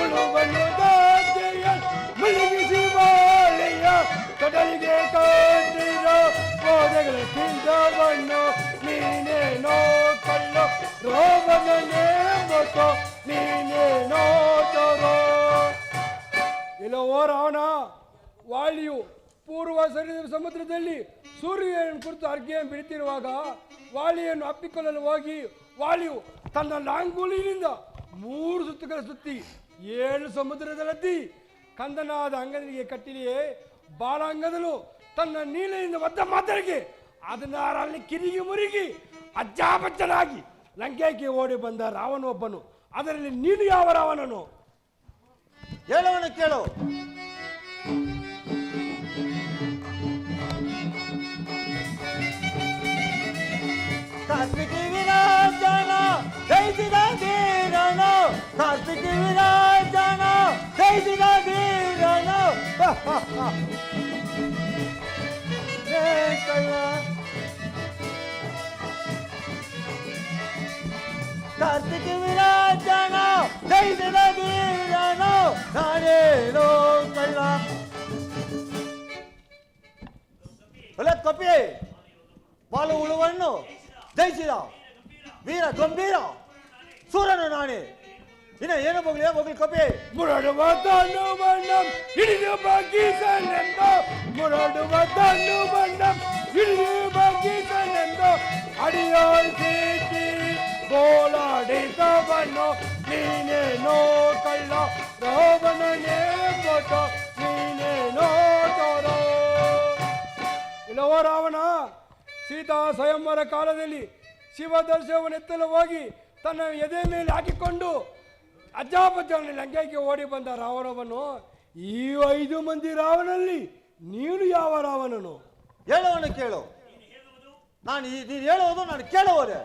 ಉಳುವನು ದಾದೆಯಲ್ ಮುಳುಗಿಸಿ ವಾಲೆಯ, ಕಡಲಿಗೆ ಕಾದಿರೋ ಗೋಡೆಗಳ ತಿಂದವನ್ನು ನೀನೇನೋ ಕಳ್ಳು ರಾವಣನೆಂಬುತ್ತ ನೀನೇನೋ ಚರೋ. ಇಲ್ಲವೋ ರಾವಣ, ವಾಲಿಯು ಪೂರ್ವ ಸಮುದ್ರದಲ್ಲಿ ಸೂರ್ಯನ ಕುರಿತು ಅರ್ಘ್ಯವನ್ನು ಬಿಡುತ್ತಿರುವಾಗ ವಾಲಿಯನ್ನು ಅಪ್ಪಿಕೊಳ್ಳಲು ಹೋಗಿ ವಾಲಿಯು ತನ್ನ ಲಾಂಗೂಲಿನಿಂದ 3 ಸುತ್ತುಗಳ ಸುತ್ತಿ 7 ಸಮುದ್ರದಲ್ಲದ್ದಿ ಕಂದನಾದ ಅಂಗನಿಗೆ ಕಟ್ಟಿದೆಯೇ. ಬಾಲಾಂಗದನು ತನ್ನ ನೀಲೆಯಿಂದ ಒದ್ದ ಮಾತರಿಗೆ 16 ಕಿರಿಗಿ ಮುರುಗಿ ಅಜ್ಜಾಬಜ್ಜನಾಗಿ ಲಂಕೆಗೆ ಓಡಿ ಬಂದ ರಾವಣೊಬ್ಬನು. ಅದರಲ್ಲಿ ನೀನು ಯಾವ ರಾವಣನು? ಹೇಳೋಣ ಕೇಳು. ಕಾರ್ತಿಕ ವಿರಾಜನ ಜಯಿಸಿದ ವೀರನು, ಕಾರ್ತಿಕ ವಿರಾಜನ ಜಯಿಸಿದ ವೀರನು ಕಾರ್ತಿಕ ವಿರಾಜನ ಜಯಿಸಿದ ವೀರನು ನಾನೇನೋ ಕಪಿ ಬಾಲು ಉಳುವನ್ನು ಜಯಿಸಿದ ವೀರ ಗಂಭೀರ ಸೂರನು ನಾನೇ. ಇನ್ನ ಏನು ಬಗ್ಲಿ ಕಪಿ. ಮುರಡುವ ತಾನು ಬಣ್ಣಂ ಹಿಡಿದು ಬಗ್ಗಿಸಲೆಂದು, ಮುರಡುವ ತಾನು ಬಣ್ಣಂ ಹಿಡಿದು ಬಗ್ಗಿಸಲೆಂದು, ಅಡಿಯೋಳ್ ಸಿಕ್ಕಿ ಗೋಳಾಡಿದವನು ನೀನೇನೋ ಕಳ್ಳ, ರಾವಣನೇ ಕೊಟ್ಟ ನೀನೇನೋ ತೋರೋ. ಇಲ್ಲವೋ ರಾವಣ, ಸೀತಾ ಸ್ವಯಂವರ ಕಾಲದಲ್ಲಿ ಶಿವದರ್ಶನವನ್ನೆತ್ತಲು ಹೋಗಿ ತನ್ನ ಎದೆ ಮೇಲೆ ಹಾಕಿಕೊಂಡು ಅಜ್ಜಾಪಜ್ಜನ ಲಂಕೆಗೆ ಓಡಿ ಬಂದ ರಾವಣವನ್ನು, ಈ 5 ಮಂದಿ ರಾವಣಲ್ಲಿ ನೀನು ಯಾವ ರಾವಣನು? ಹೇಳುವನು ಕೇಳು. ನೀನು ಹೇಳುವುದು ನಾನು ಕೇಳುವುದೇ.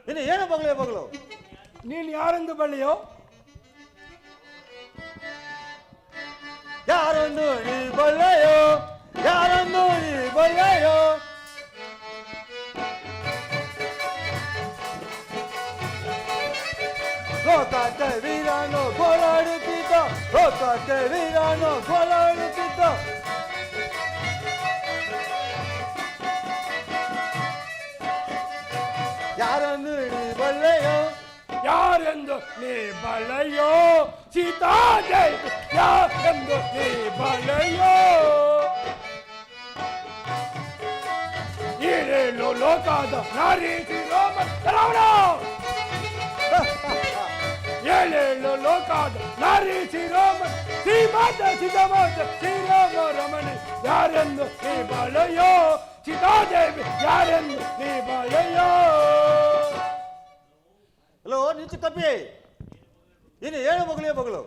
ಇನ್ನು ಏನು ಬಗಳು ನೀನು ಯಾರೆಂದು ಬಳ್ಳಿಯೋ? ಯಾರೊಂದು ನೀ ಬಲ್ಲೆಯೋ, ಯಾರೊಂದು ನೀ ಬಲ್ಲೆಯೋ. ಲೋಕಕ್ಕೆ ವೀರನು ಗೋಳಾಡುತ್ತಿದ್ದ, ಲೋಕಕ್ಕೆ ವೀರನು ಗೋಳಾಡುತ್ತಿದ್ದ. ಯಾರನ್ನು ನೀ ಬಲ್ಲೆಯೋ, ಯಾರೆಂದು ನೀ ಬಳೆಯೋ? ಸೀತಾದೇವಿ ಯಾರೆಂದು ನೀ ಬಳೆಯೋ? ಈರೇಳು ಲೋಕದ ನಾರಿ ಶ್ರೀರಾಮ ರಾವಣ, ಏಳೇಳು ಲೋಕದ ನಾರಿ ಶ್ರೀರಾಮ, ಶ್ರೀಮಾತ ಸಿದ್ಧಮಾತ ಶ್ರೀರಾಮ ರಮಣಿ ಯಾರೆಂದು ನೀ ಬಳೆಯೋ? ಸೀತಾದೇವಿ ಯಾರೆಂದು ನೀ ಬಳೆಯೋ? ಹಲೋ ನಿಂಚು ಕಪ್ಪಿ, ಇನ್ನು ಏನು ಬಗಳು.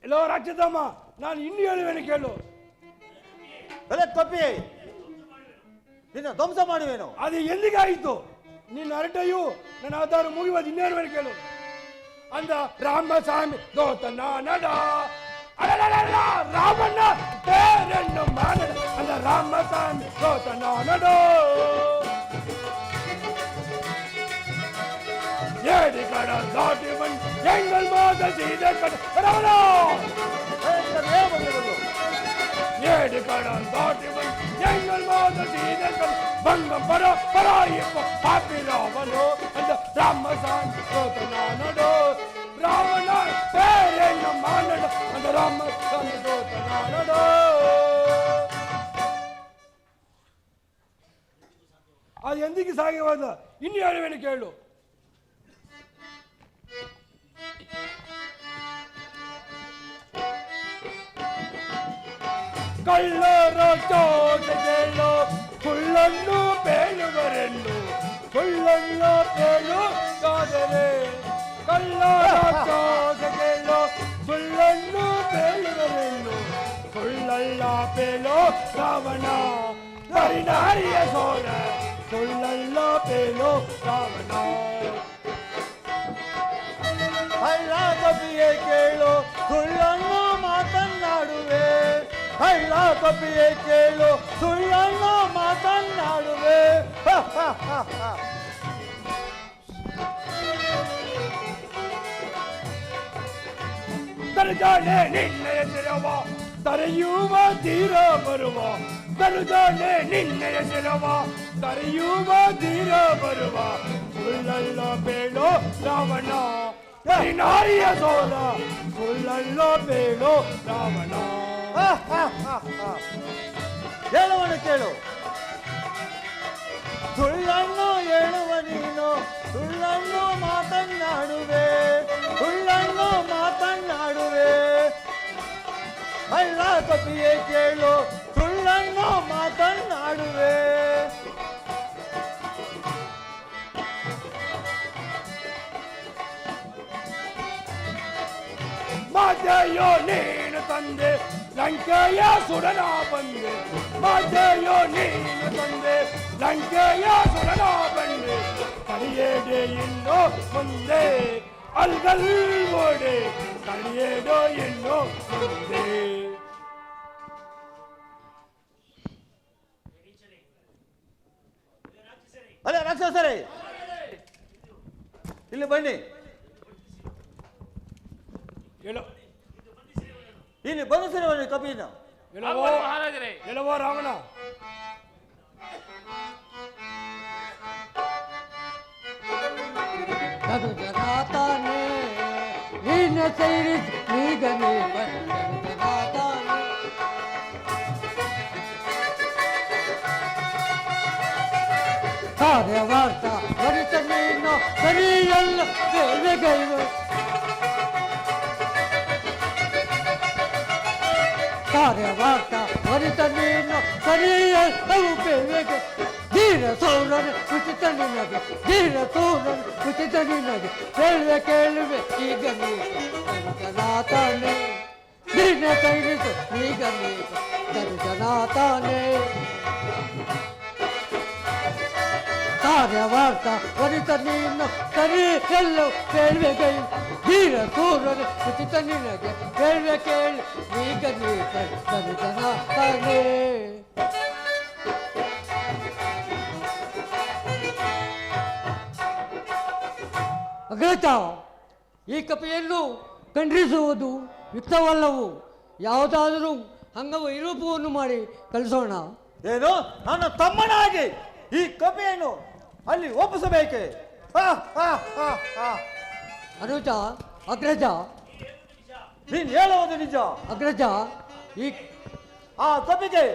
ಎಲ್ಲೋ ರಾಜ್ಯದಮ್ಮ, ನಾನು ಇನ್ನು ಹೇಳುವೇನು ಕೇಳು. ಅಲ್ಲೇ ಕಪ್ಪಿ, ನಿನ್ನ ಧ್ವಂಸ ಮಾಡುವೇನು? ಅದು ಎಲ್ಲಿಗಾಯಿತು? ನಿನ್ನ ಹರಟೆಯು ನನ್ನ ಆಧಾರ ಮುಗಿಯುವುದು ಇನ್ನೇನು ಕೇಳು. ಅಂದ ರಾಮಸ್ವಾಮಿ ದೋತನ ನಡ, ಅಡಡಡ ರಾಮಣ್ಣ ಬೇರೆಣ್ಣು ಮಾಡಡ, ಅಂದ ರಾಮಸ್ವಾಮಿ ದೋತನ ನಡ. ஏடி கடல் தாட்டி வன் எங்கள் மாத செய்த கடல், ஏடி கடல் தாட்டி வன் எங்கள் மாத செய்த கடல், பங்கம் பராயிப்போ பாப்பி ராவணோ அந்த ராமசாமி தோத்தனானடோ. ராவண பேரெங்க மானடோ அந்த ராமசாமி தோத்தனானடோ. அது ಎಂದಿಗೆ ಸಾಗಿವಾದ ಇನ್ನು ಹೇಳುವೇನು ಕೇಳು. ಕಳ್ಳರ ಜೋತೆಗೆಲ್ಲೋ ಸುಳ್ಳನ್ನು ಬೇಳುವರೆನ್ನು, ಸುಳ್ಳನ್ನು ಬೇಳುತ್ತಾದರೆ. ಕಳ್ಳರ ಜೋತೆಗೆಲ್ಲೋ ಸುಳ್ಳನ್ನು ಬೇಳುವರೆನ್ನು, ಸುಳ್ಳಲ್ಲ ಬೇಳೋ ರಾವಣ ಪರಿನಾರಿಯ ಸೋರ, ಸುಳ್ಳಲ್ಲ ಬೇಳೋ ರಾವಣ. ಹಳ್ಳ ಕಪಿಯೇ ಕೇಳು ಸುಳ್ಳನ್ನು ಮಾತನ್ನಾಡುವೆ, ಹಳ್ಳ ಕಪಿಯೇ ಕೇಳು ಸುಳ್ಳನ್ನು ಮಾತನ್ನಾಡುವೆ. ತರಜಾನೆ ನಿನ್ನೆಯ ಶಿರವ ತರೆಯುವ ತೀರ ಬರುವ, ತರಜಾನೆ ನಿನ್ನೆಯ ಶಿರವ ತರೆಯುವ ತೀರ ಬರುವ. ಸುಳ್ಳಲ್ಲ ಬೇಳೋ ರಾವಣ ಪರಿನಾರಿಯ ಸೋಲ, ಸುಳ್ಳಲ್ಲ ಬೇಳೋ ರಾವಣ. ಹೇಳುವನು ಕೇಳು. ಸುಳ್ಳನ್ನು ಹೇಳುವ ನೀನು, ಸುಳ್ಳನ್ನು ಮಾತನ್ನಾಡುವೆ, ಸುಳ್ಳನ್ನು ಮಾತನ್ನಾಡುವೆ. ಹಳ್ಳ ಕಪಿಯೇ ಕೇಳು ಸುಳ್ಳನ್ನು ಮಾತನ್ನಾಡುವೆ. ಮಾತೆಯೋ ನೀನು ತಂದೆ ಲಂಕೆಯ ಸುಡನ ಬಂದೆ, ಮಾತೆಯೋ ನೀನು ತಂದೆ ಲಂಕೆಯ ಸುಡನ ಬಂದೆ. ಕಡಿಯೇಡೆ ಇನ್ನೋ ಮುಂದೆ ಅಲ್ಗಲ್ ಓಡೆ, ಕಡಿಯೇಡೋ ಇನ್ನೋ ಮುಂದೆ. ಅಲ್ಲ ರಾಕ್ಷಸರೇ, ಇಲ್ಲಿ ಬನ್ನಿ. ಹೇಳು ಇಲ್ಲಿ ಬಂಧಿಸಿರುವನು ಕಪಿನ. ಎಲ್ಲವೋ ಮಹಾರಾಜರೇ. ಎಲ್ಲವೋ ರಾವಣ, ಅದು ಜನಾತಾನೆ ನೀನ ಸೇರಿಸಿ ಈಗ ನೀ ಜನಾತಾನೆ ಕಾರ್ಯವಾರ್ತ ಹೊರಿತ ನೀನು ಸರಿಯಲ್ಲ ಬೇಗೈವ ಕಾರ್ಯವಾರ್ತ ಹೊರಿತ ನೀನು ಸರಿಯಲ್ಲವು ಬೇಗ ಧೀರ ಸೌರನ ಉಚಿತ ನಿನಗೆ ಧೀರ ಸೌರನ ಉಚಿತ ನಿನಗೆ ಕೇಳುವೆ ಈಗ ನೀನಾತಾನೆ ನೀನ ಸೈರಿಸು ಈಗ ನೀನಾತಾನೆ ಕಾರ್ಯವಾರ್ತ ಹೊರಿತ ನೀನು ಸರಿ ಎಲ್ಲೋ ಕೇಳುವೆ ಧೀರ ಸೂರನ ಉಚಿತ ನಿನಗೆ ಕೇಳಿ ಈಗ ನೀನಾತಾನೆ ಅಗ್ರಜ, ಈ ಕಪಿಯನ್ನು ಖಂಡಿಸುವುದು ಯುಕ್ತವಲ್ಲವು. ಯಾವುದಾದರೂ ಅಂಗವ ವಿರೂಪವನ್ನು ಮಾಡಿ ಕಳಿಸೋಣ. ಏನು ನನ್ನ ತಮ್ಮನಾಗಿ ಈ ಕಪಿಯನ್ನು ಅಲ್ಲಿ ಒಪ್ಪಿಸಬೇಕೆ? ಅನುಜ, ಅಗ್ರಜ, ನೀನು ಹೇಳುವುದು ನಿಜ. ಅಗ್ರಜ, ಈ ಆ ಕಪಿಗೆ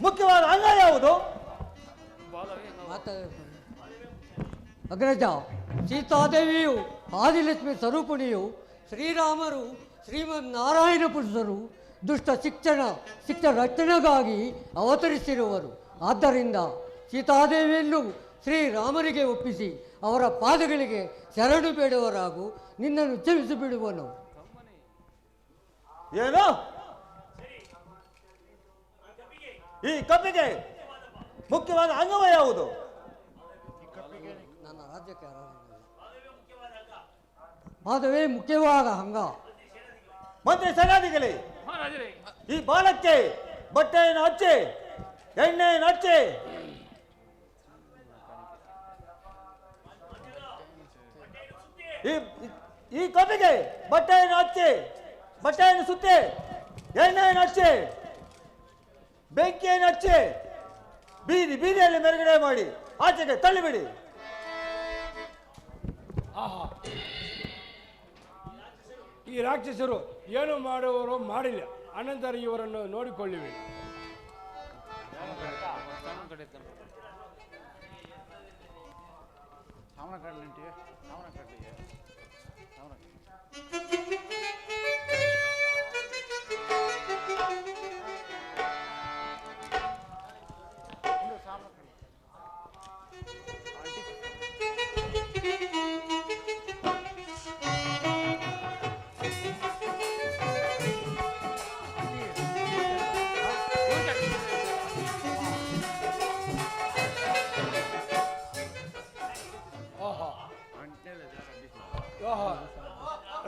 ಮುಖ್ಯವಾದ ಅಂಗ ಯಾವುದು? ಅಗ್ರಜ, ಸೀತಾದೇವಿಯು ಆದಿಲಕ್ಷ್ಮಿ ಸ್ವರೂಪಿಣಿಯು ಶ್ರೀರಾಮರು ಶ್ರೀಮನ್ನಾರಾಯಣ ಪುರುಷರು ದುಷ್ಟ ಶಿಕ್ಷ ರಕ್ಷಣೆಗಾಗಿ ಅವತರಿಸಿರುವರು. ಆದ್ದರಿಂದ ಸೀತಾದೇವಿಯನ್ನು ಶ್ರೀರಾಮರಿಗೆ ಒಪ್ಪಿಸಿ ಅವರ ಪಾದಗಳಿಗೆ ಶರಣು ಬೇಡುವರಾಗು, ನಿನ್ನನ್ನು ಕ್ಷಮಿಸಿ ಬಿಡುವನು. ಏನು ಈ ಕಪಿಗೆ ಮುಖ್ಯವಾದ ಅಂಗವ ಯಾವುದು? ನನ್ನ ರಾಜ್ಯಕ್ಕೆ ಪಾದವೇ ಮುಖ್ಯವಾದ ಅಂಗ. ಮಂತ್ರಿ ಸೇನಾಧಿಕಾರಿ, ಮಹಾರಾಜರೇ, ಈ ಬಾಲಕ್ಕೆ ಬಟ್ಟೆಯನ್ನು ಹಚ್ಚಿ ಎಣ್ಣೆಯನ್ನು ಹಚ್ಚಿ ಈ ಕಪಿಗೆ ಬಟ್ಟೆಯನ್ನು ಹಚ್ಚಿ ಬಟ್ಟೆಯನ್ನು ಸುತ್ತಿ ಎಣ್ಣೆಯನ್ನು ಹಚ್ಚಿ ಬೆಂಕಿಯನ್ನು ಹಚ್ಚಿ ಬೀದಿಯಲ್ಲಿ ಮೆರುಗಡೆ ಮಾಡಿ ಆಚೆಗೆ ತಳ್ಳಿಬಿಡಿ. ಆಹಾ, ಈ ರಾಕ್ಷಸರು ಏನು ಮಾಡುವವರು ಮಾಡಿಲ್ಲ, ಅನಂತರ ಇವರನ್ನು ನೋಡಿಕೊಳ್ಳುವೆ.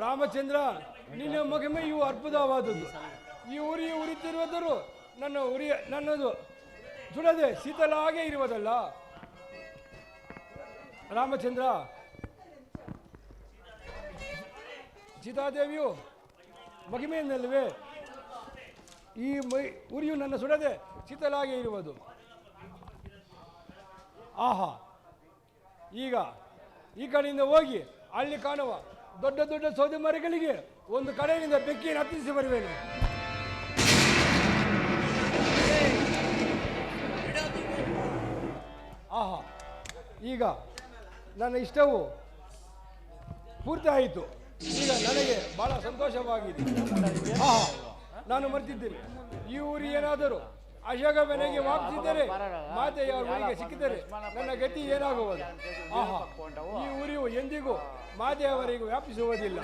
ರಾಮಚಂದ್ರ, ನಿನ್ನ ಮಹಿಮೆಯು ಅದ್ಭುತವಾದದ್ದು. ಈ ಉರಿ ಉರಿತಿರುವುದರು ನನ್ನದು ಸುಡದೆ ಶೀತಲಾಗೇ ಇರುವುದಲ್ಲ. ರಾಮಚಂದ್ರ, ಸೀತಾದೇವಿಯು ಮಹಿಮೆಯನ್ನಲ್ವೇ ಈ ಉರಿಯು ನನ್ನ ಸುಡದೆ ಶೀತಲಾಗೇ ಇರುವುದು. ಆಹಾ, ಈಗ ಈ ಕಡೆಯಿಂದ ಹೋಗಿ ಅಲ್ಲಿ ಕಾಣುವ ದೊಡ್ಡ ದೊಡ್ಡ ಸೌದೆ ಮರಗಳಿಗೆ ಒಂದು ಕಡೆಯಿಂದ ಬೆಂಕಿಯನ್ನು ಹತ್ತಿಸಿ ಬರುವೇನು. ಆಹಾ, ಈಗ ನನ್ನ ಇಷ್ಟವು ಪೂರ್ತಿ ಆಯಿತು. ಈಗ ನನಗೆ ಬಹಳ ಸಂತೋಷವಾಗಿದೆ. ಆಹಾ, ನಾನು ಮರ್ತಿದ್ದೇನೆ. ಈ ಊರು ಏನಾದರೂ ಅಶೋಕ ಮನೆಗೆ ವಾಪಿಸಿದ್ದರೆ, ಮಾತೆಯವರ ಊರಿಗೆ ಸಿಕ್ಕಿದರೆ ನನ್ನ ಗತಿ ಏನಾಗುವುದು? ಆಹಾ, ಈ ಊರಿಯು ಎಂದಿಗೂ ಮಾತೆಯವರಿಗೆ ವ್ಯಾಪಿಸುವುದಿಲ್ಲ.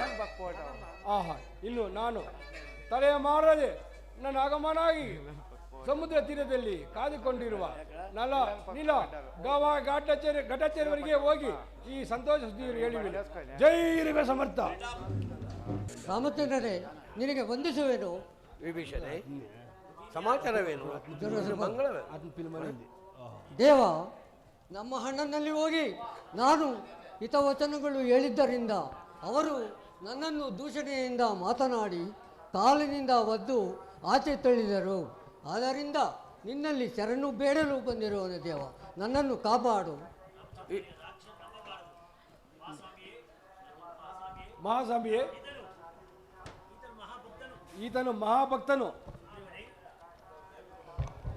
ಆಹಾ, ಇನ್ನು ನಾನು ತಲೆಯ ಮಾರದೆ ನನ್ನ ಆಗಮನಾಗಿ ಸಮುದ್ರ ತೀರದಲ್ಲಿ ಕಾದುಕೊಂಡಿರುವ ನೀಲ ಘಟಚೇರಿವರೆಗೆ ಹೋಗಿ ಈ ಸಂತೋಷ ಸುದ್ದಿಯನ್ನು ಹೇಳಿಬಿಡಿ. ಜೈ ಋಗ ಸಮರ್ಥ. ರಾಮಚಂದ್ರನೇ, ನಿನಗೆ ವಂದಿಸುವೆನು. ವಿಭೀಷಣೆ, ಸಮಾಚಾರವೇನು? ದೇವ, ನಮ್ಮ ಹಣ್ಣನಲ್ಲಿ ಹೋಗಿ ನಾನು ಹಿತವಚನಗಳು ಹೇಳಿದ್ದರಿಂದ ಅವರು ನನ್ನನ್ನು ದೂಷಣೆಯಿಂದ ಮಾತನಾಡಿ ಕಾಲಿನಿಂದ ಒದ್ದು ಆಚೆ ತಳ್ಳಿದರು. ಆದ್ದರಿಂದ ನಿನ್ನಲ್ಲಿ ಶರಣು ಬೇಡಲು ಬಂದಿರುವನು ದೇವ, ನನ್ನನ್ನು ಕಾಪಾಡು. ಮಹಾಸ್ವಾಮಿಯೇ, ಈತನು ಮಹಾಭಕ್ತನು.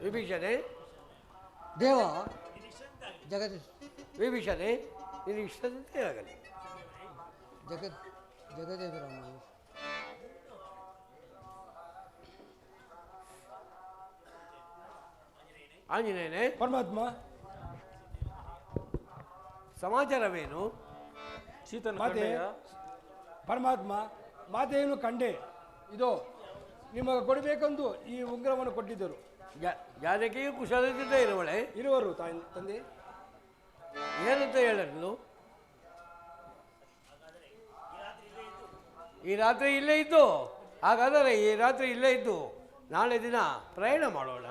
ವಿಭೀಷಣೆ, ದೇವ ಜಗತ್ ವಿಭೀಷಣೆ, ನಿನಗೆ ಇಷ್ಟದಂತೆ ಆಗಲಿ. ಜಗದೇವರಾಮ ಆಂಜನೇಯನೇ, ಪರಮಾತ್ಮ, ಸಮಾಚಾರವೇನು? ಮಾತೆ, ಪರಮಾತ್ಮ, ಮಾತೆಯನ್ನು ಕಂಡೆ. ಇದು ನಿಮಗೆ ಕೊಡಬೇಕೆಂದು ಈ ಉಂಗುರವನ್ನು ಕೊಟ್ಟಿದ್ದರು. ಜಾನಕಿಯು ಕುಶಲದಿಂದ ಇರುವಳೆ? ಇರುವರು ತಂದೆ. ಏನಂತ ಹೇಳಿದ್ಲು? ಈ ರಾತ್ರಿ ಇಲ್ಲೇ ಇದ್ದು, ಹಾಗಾದರೆ ಈ ರಾತ್ರಿ ಇಲ್ಲೇ ಇದ್ದು ನಾಳೆ ದಿನ ಪ್ರಯಾಣ ಮಾಡೋಣ.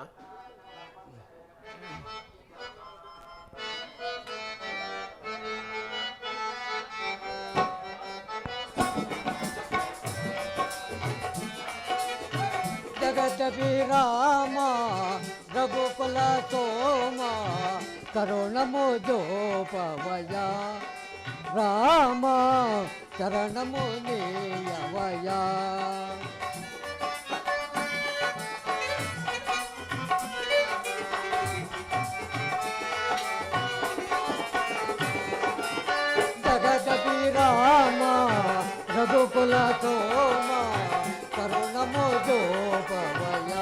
ಜಗದಭಿರಾಮ ರಘುಕುಲ ಸೋಮ ಕರುಣಮೋಜೋಪವಯ ರಾಮ ಚರಣಮುನಿಯವಯ. ಜಗದಭಿರಾಮ ರಘುಕುಲ ಸೋಮ ಕರುಣಮೋಜೋಪವಯ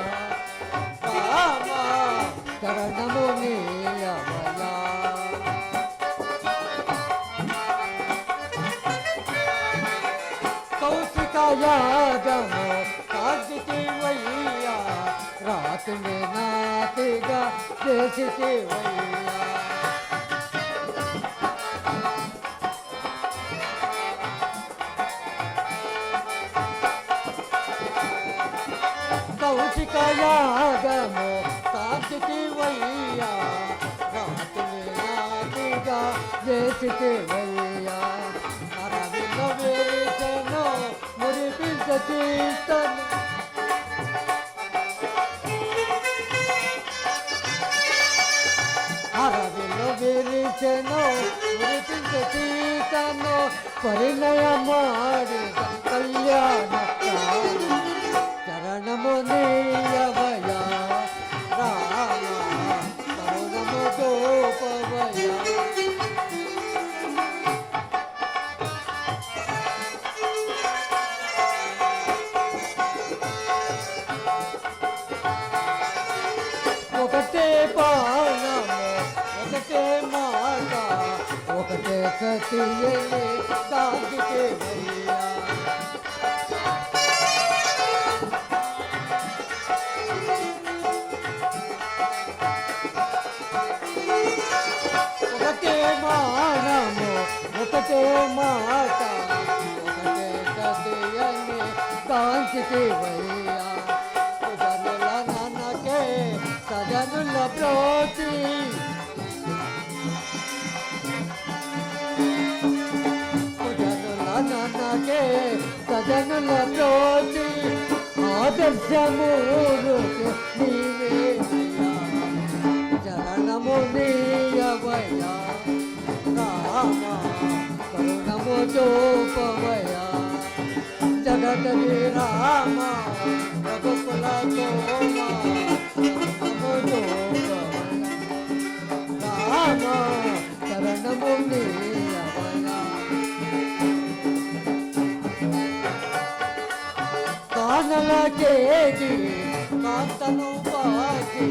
ರಾಮ ಚರಣಮುನಿಯವಯ. ಕೌಶಿಕಯಾಗಮೋ ಕಾರ್ತಿಕೇವಯ್ಯ ರಾತ್ में नातेगा देशिकेवಯ್ಯ. कौशिकयागमो कार्तिकेवయ్య रात में नातेगा देशिकेवయ్య. अरविंद वेचनो मुरिपिंचीतन अरविंद वेचनो मुरिपिंचीतनो परिणय ಮಾಡಿದ ಕಲ್ಯಾಣ ಚರಣಮುನಿಯವಯ ರಾಮ ಕರುಣಮೋಜೋಪವಯ. ఒకటే బాణము ఒకటే మాట ఒకటే సతియలే కార్తికేవయ్య. ఒకటే బాణము ఒకటే మాట ఒకటే సతియలే కార్తికేవయ్య. సజనుల నాన్నకే సజనుల ప్రోతి నాన్నకే సజనుల ప్రోతి ఆదర్శమూరుకి నీవేనయ్యా చరణమునిಯವయ రామ కరుణమోజోపవయ. జగదవి రామ రఘుకుల సోమ కరుణమోజోపవయ రామ చరణమునిಯವయ. కానల కేగి కాంతను పాకి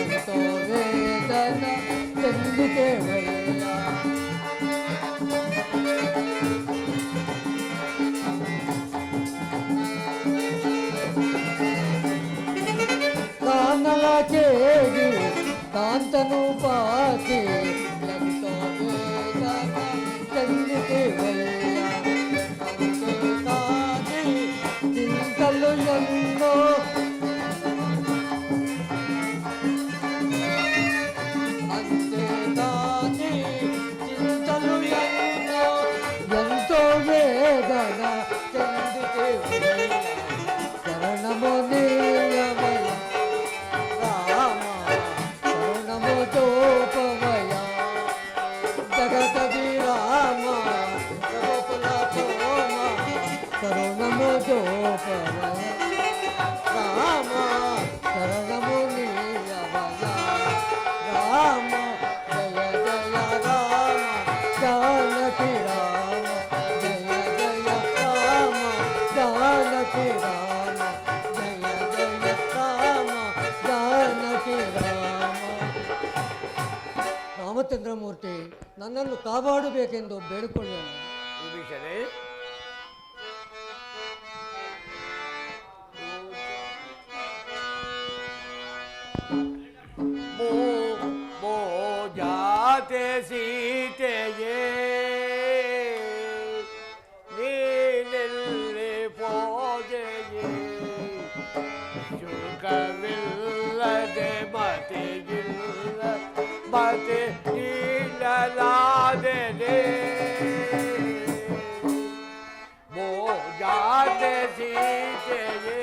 ఎంతో వేదన చెందికేవయ్య. కానల కేగి కాంతను పాకి ఎంతో వేదన చెందికేవయ్య. చింతలు ఎన్నో అంతేగాని చింతలు ఎన్నో ఎంతో వేదన చెందితే చరణమునియ ರಾಮಚಂದ್ರಮೂರ್ತಿ ನನ್ನನ್ನು ಕಾಪಾಡಬೇಕೆಂದು ಬೇಡಿಕೊಳ್ಳುವೆನು. ವಿಭೀಷಣೆ, ಜಾತೆ ಸೀತೆಯೇ ನೀನೆಲ್ಲಿ ಪೋದೆಯೇ ಶುಕವಿಲ್ಲದೆ ಮತಿಗಿಲ್ಲ ಮತಿ ಇಲ್ಲಲಾದೆ ಜಾತೆ ಸೀತೆಯೇ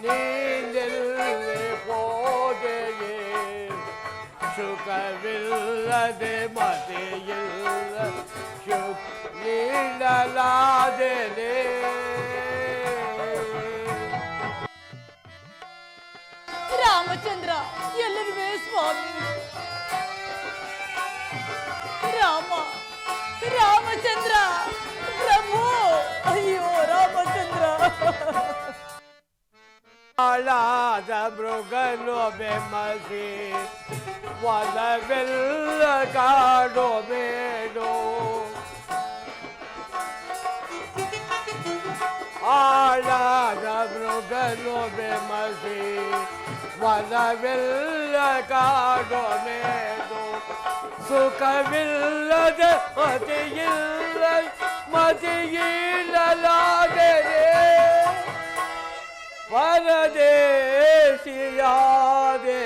ನೀನೆಲ್ಲಿ ಪೋದೆಯೇ ಸುಖವಿಲ್ಲದೆ ಮತೆಯಿಲ್ಲ ಸುಖಿಲ್ಲಲಾದೆ ರಾಮಚಂದ್ರ ಎಲ್ಲರಿಗೂ ಸ್ವಾಮಿ. ರಾಮಚಂದ್ರ ಪ್ರಭು, ಅಯ್ಯೋ ರಾಮಚಂದ್ರ. ಆಳಾದ ಮೃಗನು ಬೆಮ್ಮಸಿ ಒಲವೆಲ್ಲ ಕಾಡೋ ಬೇಡೋ ಆಳಾದ ಮೃಗನು ಬೆಮ್ಮಸಿ ಒಲವೆಲ್ಲ ಕಾಡೋ ಬೇಡೋ ಸುಖವಿಲ್ಲದೆ ಮತಿಯಿಲ್ಲಲಾದೆ ಪರದೇಶಿಯಾದೆ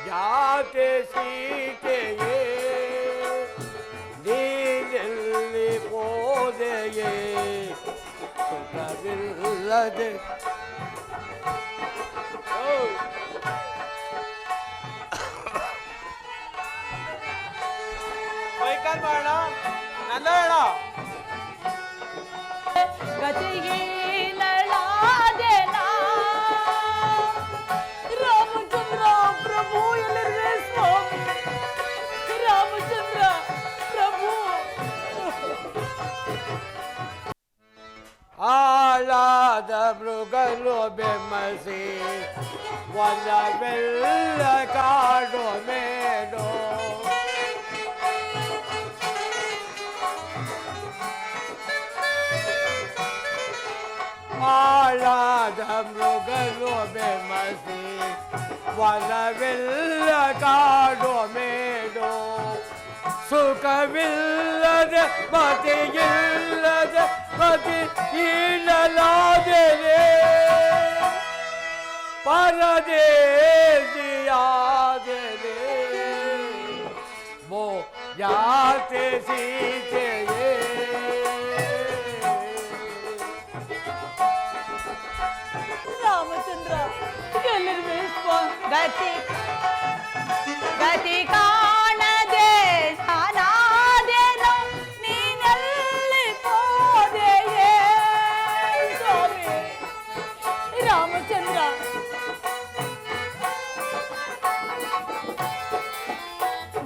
ಜಾತೆ ಸೀತೆಯೇ ನೀನೆಲ್ಲಿ ಪೋದೆಯೇ ಸುಖವಿಲ್ಲದೆ ಬೈಕಲ್ ಮಾಡ ನನ್ನ ಹೇಳ ಗತಿಹೀನಳಾದೆನಾ. ರಾಮಚಂದ್ರ ಪ್ರಭು ಎಲ್ಲರಿಗೂ ಸ್ವಾಮಿ. ರಾಮಚಂದ್ರ ಪ್ರಭು. ಆಳಾದ ಮೃಗನು ಬೆಮ್ಮಸಿ ಒಲವೆಲ್ಲ ಕಾಡೋ ಮೇಡೋ ಆಳಾದ ಮೃಗನು ಬೆಮ್ಮಸಿ ಒಲವೆಲ್ಲ ಕಾಡೋ ಮೇಡೋ ಸುಖವಿಲ್ಲದೆ ಮತಿಯಿಲ್ಲದೆ ಮತಿ ಇಲ್ಲಲಾದೆ ಪರದೇಶಿಯಾದೆ ಮೋ ಜಾತೆ ಸೀತೆಯೇ ರಾಮಚಂದ್ರ ಎಲ್ಲರಿಗೂ ಸ್ವಾಮಿ. ಗತಿ ಕಾಣದೆ ನಾನಾದೆನೋ ನೀನೆಲ್ಲಿ ಪೋದೆಯೇ ಸ್ವಾಮಿ. ರಾಮಚಂದ್ರ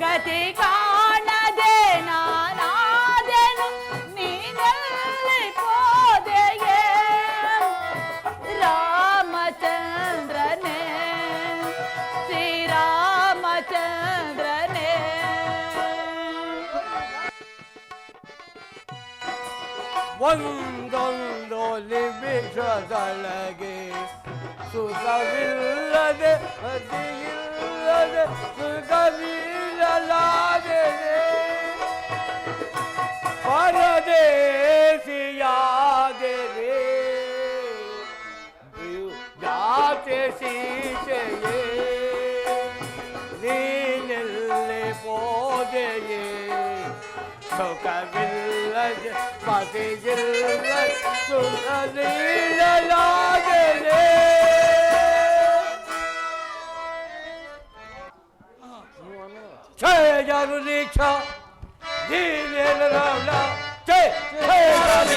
ಗತಿ ಕಾಣದೆ ನಾನಾದೆನೋ ನೀನೆಲ್ಲಿ ಪೋದೆಯೇ ರಾಮಚಂದ್ರನೇ ಶ್ರೀರಾಮಚಂದ್ರನೇ. ಒಂದೊಂದು ನಿಮಿಷದೊಳಗೆ ಸುಖವಿಲ್ಲದೆ ಮತಿಯಿಲ್ಲದೆ ಸುಖವಿಲ್ಲಲಾದೆ ಪರದೇಶಿಯಾದೆ ಜಾತೆ ಸೀತೆಯೇ ನೀನೆಲ್ಲಿ ಪೋದೆಯೇ ಸುಖವಿಲ್ಲದೆ ಮತಿಯಿಲ್ಲ ಸುಖವಿಲ್ಲಲಾದೆ ಜಯ ಜರುದೀಕ್ಷ ನೀನೇನ ರಾಮ ಜಯ ಜಯ ರಾಮ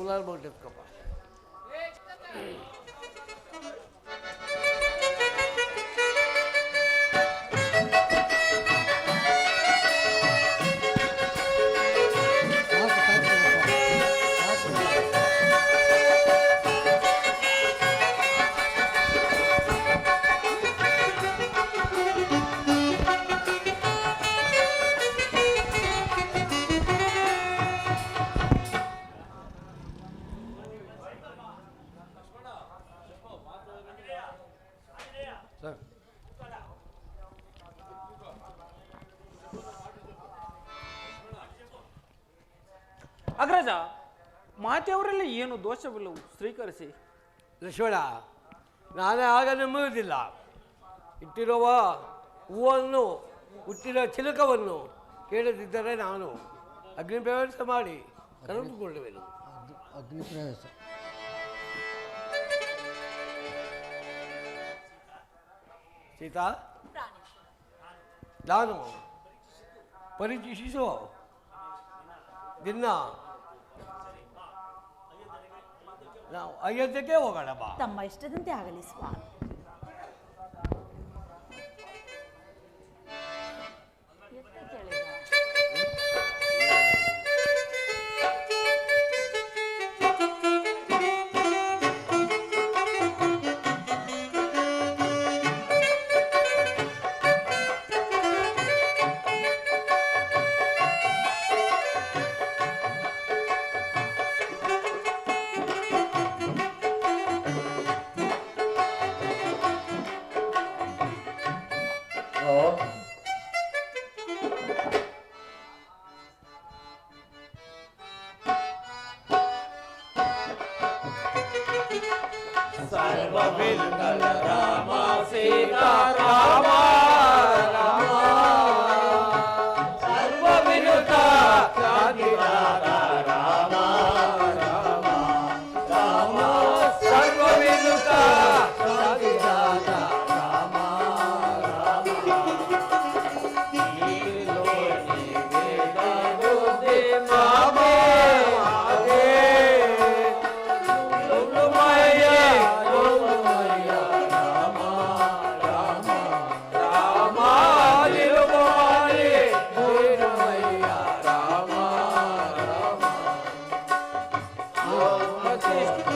ಎಲ್ಲರೂ ಬೋಟಿಸ್ಕೊಪ್ಪ. ಅಗ್ರಜ, ಮಾತೆಯವರೆಲ್ಲ ಏನು ದೋಷವಿಲ್ಲವು ಸ್ವೀಕರಿಸಿ. ಲಕ್ಷ್ಮಣ, ನಾನೇ ಆಗ ನಂಬುವುದಿಲ್ಲ. ಇಟ್ಟಿರುವ ಹೂವನ್ನು, ಹುಟ್ಟಿದ ಚಿಲಕವನ್ನು ಕೇಳದಿದ್ದರೆ ನಾನು ಅಗ್ನಿ ಪ್ರವೇಶ ಮಾಡಿ ಕರೆದುಕೊಳ್ಳುವೆನು. ಅಗ್ನಿ ಪ್ರವೇಶ. ಸೀತಾ, ನಾನು ಪರೀಕ್ಷಿಸುವ ದಿನ ನಾವು ಅಯೋಧ್ಯೆಗೆ ಹೋಗೋಣ ಬಾ. ತಮ್ಮ ಇಷ್ಟದಂತೆ ಆಗಲಿ ಸ್ವಾಮಿ. ರಾಮ ಸೀತಾ ರಾಮ ರಾಮ ಸರ್ವವಿನುತ ಶಾಂತಿದಾತ ರಾಮ ರಾಮ ರಾಮ ಸರ್ವವಿನುತ ಶಾಂತಿದಾತ ರಾಮ ರಾಮ ಬುದ್ಧಿ ಮಾಮೇ Thank you.